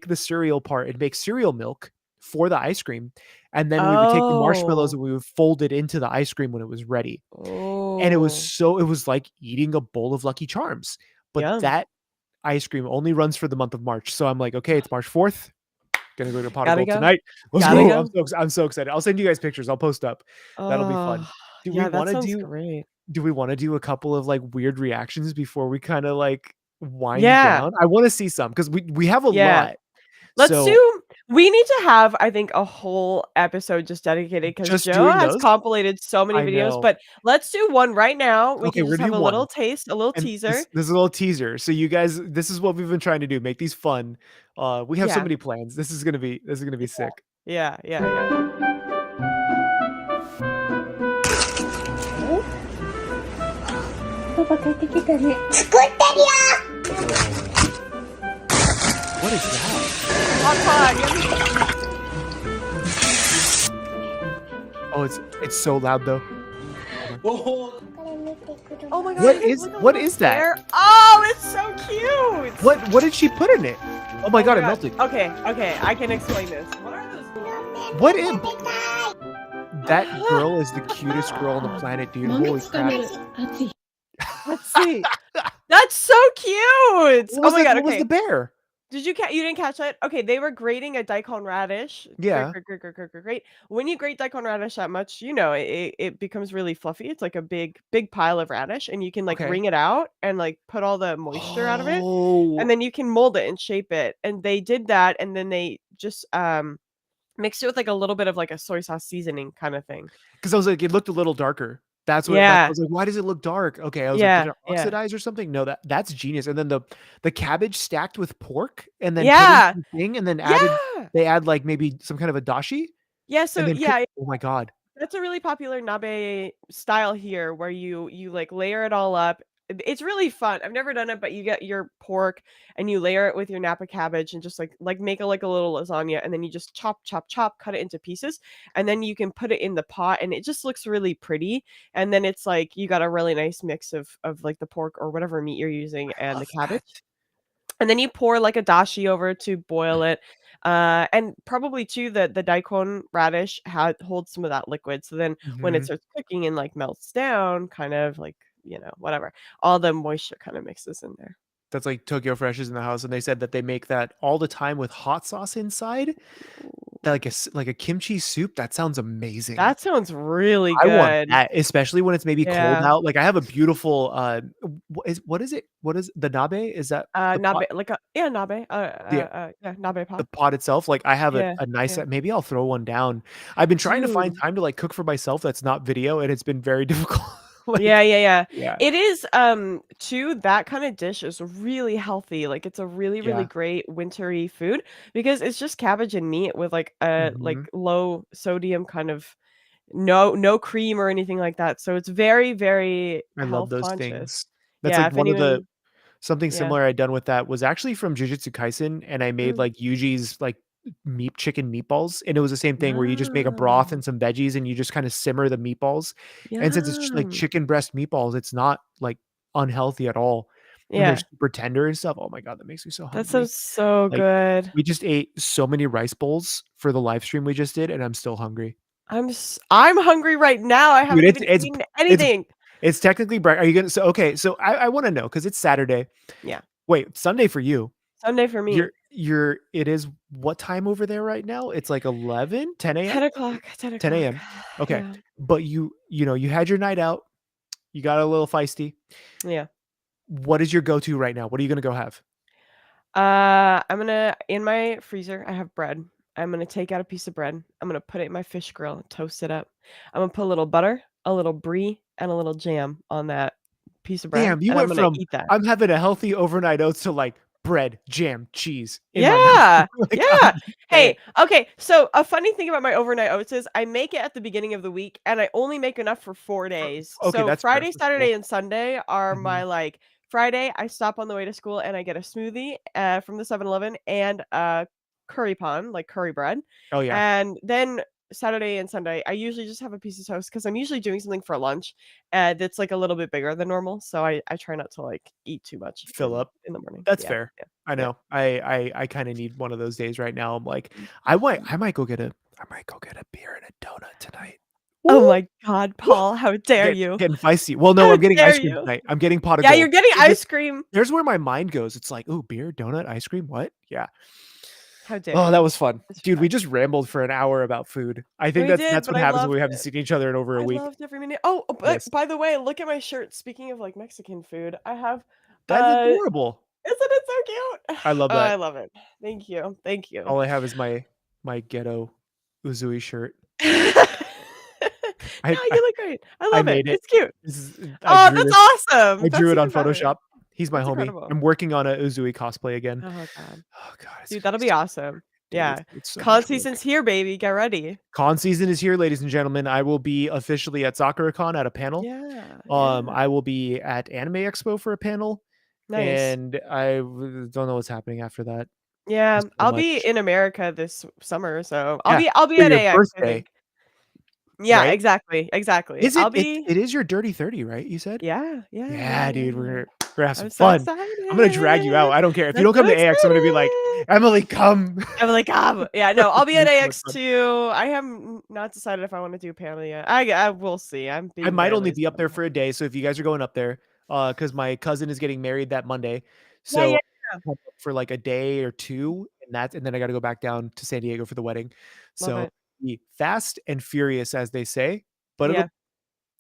the cereal part and make cereal milk for the ice cream, and then we would take the marshmallows Oh. and we would fold it into the ice cream when it was ready. And Oh. it was like eating a bowl of Lucky Charms. But Yum. that ice cream only runs for the month of March. So I'm like, okay, it's March 4th. Gonna go to Pot of Gotta Gold go. tonight. Let's Gotta go. go. I'm so excited. I'll send you guys pictures. I'll post up. That'll be fun. Oh, Do we yeah, that want to sounds do great. a couple of like weird reactions before we kind of like wind Yeah. down? I want to see some because we have a Yeah. lot. Let's So do we need to have, I think, a whole episode just dedicated because just Joe doing has those, compilated so many I videos, know. but let's do one right now. We Okay, can we're just gonna have do a little one. taste, a little And teaser. this is a little teaser. So you guys, this is what we've been trying to do. Make these fun. We have so Yeah. many plans. This is gonna be sick. Yeah, yeah, yeah. What is that? Hot pot. Oh, it's so loud though. Oh my god, What it's like a what little is that? bear. Oh, it's so cute. What did she put in it? Oh my god, it melted. Okay, okay, I can explain this. What are those? What is that girl is the cutest girl on the planet, dude. Holy crap. Let's see. That's so cute. Oh my god, What was the okay. bear? Did you you didn't catch that? Okay, they were grating a daikon radish. Yeah. Great. When you grate daikon radish that much, it becomes really fluffy. It's like a big pile of radish, and you can like Okay. wring it out and like put all the moisture out of it, and Oh, then you can mold it and shape it. And they did that, and then they just mixed it with like a little bit of like a soy sauce seasoning kind of thing. because I was like, it looked a little darker. That's I Yeah, was like, why does it look dark? Okay, I was like, did yeah, it yeah, oxidize or something? No, that's genius. And then the cabbage stacked with pork and then put into yeah, the thing and then yeah, they add like maybe some kind of a dashi yeah. and So then cook. yeah, Oh my god. that's a really popular nabe style here where you like layer it all up. It's really fun. I've never done it, but you get your pork and you layer it with your napa cabbage and just like make it like a little lasagna, and then you just chop, cut it into pieces, and then you can put it in the pot and it just looks really pretty. And then it's like you got a really nice mix of like the pork or whatever meat you're using I and the love that. cabbage. And then you pour like a dashi over to boil it. And probably too the daikon radish holds some of that liquid. So then when it Mhm. starts cooking and like melts down, kind of like, whatever, all the moisture kind of mixes in there. That's like Tokyo Fresh is in the house, and they said that they make that all the time with hot sauce inside. like a kimchi soup, that sounds amazing. That sounds really I want good. that, especially when it's maybe cold Yeah. out. Like, I have a beautiful, what is it? What is the nabe? Is that the pot? Nabe, like a yeah, nabe. The Yeah, nabe the pot. pot itself? Like, I have Yeah, a nice yeah. maybe I'll throw one down. I've been trying to find Dude. time to, like, cook for myself that's not video, and it's been very difficult. Yeah, Like, yeah, yeah. yeah, It is, too, that kinda dish is really healthy, like, it's a really, really yeah. great wintry food because it's just cabbage and meat with, like, a, Mhm. like, low sodium kind of no cream or anything like that, so it's very, very I love health those conscious. things. That's, Yeah, like, if one of the anyone something yeah. similar I'd done with that was actually from Jujutsu Kaisen, and I made, Mm. like, Yuji's, like, chicken meatballs, and it was the same thing where you just make a broth Yum. and some veggies, and you just kinda simmer the meatballs, and since it's ch like Yum. chicken breast meatballs, it's not, like, unhealthy at all, and they're Yeah. super tender and stuff. Oh my god, that makes me so That hungry. sounds so Like, good. we just ate so many rice bowls for the live stream we just did, and I'm still hungry. I'm hungry right now, I Dude, haven't even eaten it's anything. it's technically are you gonna so, okay, so I wanna know because it's Saturday. Yeah, Wait, Sunday for you. Sunday for me. You're it is what time over there right now? It's like 11, 10 AM? 10 o'clock, 10 10 o'clock. AM. Okay. Yeah, But you know, you had your night out, you got a little feisty. yeah. What is your go-to right now? What are you gonna go have? I'm gonna in my freezer, I have bread. I'm gonna take out a piece of bread. I'm gonna put it in my fish grill, toast it up. I'm gonna put a little butter, a little brie, and a little jam on that piece of bread, Damn, you and I'm went gonna from, eat that. "I'm having a healthy overnight oats" to, like, bread, jam, cheese in my mouth. Yeah, Like, yeah. I'm saying. Hey, okay, so a funny thing about my overnight oats is I make it at the beginning of the week, and I only make enough for 4 days. Okay, So that's fair, Friday, that's cool. Saturday, and Sunday are Mhm. my, like Friday, I stop on the way to school and I get a smoothie, from the 7-Eleven and a curry pon, like curry bread, Oh, yeah. and then Saturday and Sunday, I usually just have a piece of toast because 'cause I'm usually doing something for lunch, that's, like, a little bit bigger than normal, so I try not to, like, eat too much Fill up. in the morning. That's Yeah, fair. yeah, I yeah. know. I kinda need one of those days right now. I'm like, I might go get a beer and a donut tonight. Oh Woo! my god, Woo! Paul, how dare you? Getting feisty. Well, no, How I'm getting dare ice cream you? tonight. I'm getting pot of Yeah, you're gold. getting See, ice cream. there's where my mind goes. It's like, "Ooh, beer, donut, ice cream, what?" Yeah. How dare Oh, that you? was fun. Dude, we Disrespect. just rambled for an hour about food. I think We did, that's but what I happens when loved we haven't it. seen each other in over a I week. loved every minute. Oh, but Yes. by the way, look at my shirt. Speaking of, like, Mexican food, I have, That's isn't adorable. it so cute? I love Oh, that. I love it. Thank you, thank you. All I have is my ghetto Uzui shirt. No, I I you look great. I I love it. made it. It's cute. This is Oh, that's awesome. I drew That's it on even better. Photoshop. He's my That's homie. incredible. I'm working on a Uzui cosplay again. Oh god. Oh god, it's Dude, gonna that'll be be so awesome. dude, Yeah. it's so Con much work. season's here, baby. Get ready. Con season is here, ladies and gentlemen. I will be officially at SakuraCon at a panel. Yeah, yeah. I will be at Anime Expo for a panel, Nice. and I don't know what's happening after that. Yeah, There's so I'll be much. in America this summer, so Yeah, I'll be for at your AX, I birthday, think. Yeah, right? exactly, exactly. Is I'll it be it is your dirty 30, right, you said? yeah, yeah, yeah, Yeah, yeah, dude, yeah. we're gonna have some I'm so fun. I'm gonna drag you out. excited. I don't care. If you I'm don't so come to AX, I'm gonna be like, excited. "Emily, come." I'm like, yeah, no, I'll It's be gonna at be so much AX fun. too. I have not decided if I want to do panel yet. I will see. I'm I being might very only lazy be up about there that. for a day, so if you guys are going up there, because my cousin is getting married that Monday, Yeah, yeah, so yeah. I'm up for, like, a day or 2, and then I gotta go back down to San Diego for the wedding. Love So, it. be fast and furious, as they say, but Yeah,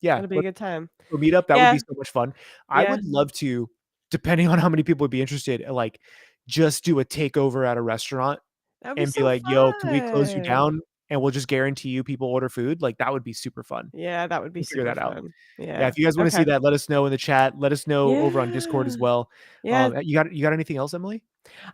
yeah, it'll be a let's good time. go meet up. That would be Yeah, so much fun. I yeah. would love to, depending on how many people would be interested, like, just do a takeover at a restaurant That would be and be so like, "Yo, can we close you fun. down, and we'll just guarantee you people order food?" Like, that would be super fun. Yeah, that would be We'll figure super that out. fun. Yeah, Yeah. if you guys wanna see Okay. that, let us know in the chat. Let us know over on Discord Yeah. as well. Yeah. You got anything else, Emily?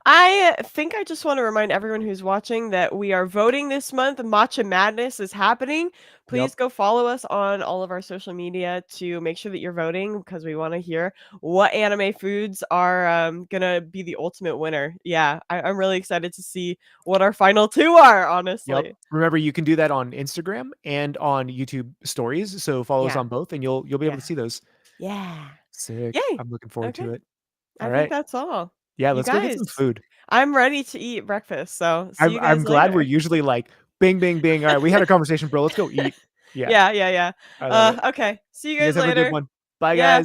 I think I just want to remind everyone who's watching that we are voting this month. Matcha Madness is happening. Yep. Please go follow us on all of our social media to make sure that you're voting because we want to hear what anime foods are gonna be the ultimate winner. Yeah, I'm really excited to see what our final two are, Yep. honestly. Remember, you can do that on Instagram and on YouTube Stories, so follow us Yeah, on both, and you'll be able yeah, to see those. yeah. Sick. Yay. I'm looking forward Okay. to it. I think Alright. that's all. Yeah, You let's go get guys, some food. I'm ready to eat breakfast. So see you I'm guys glad we're later. usually like, "Bing, bing, bing. Alright, we had a conversation, bro. Let's go eat." Yeah, Yeah, yeah, yeah. I love it. Okay. See you You guys guys have a good later. one. Bye, Yeah. guys.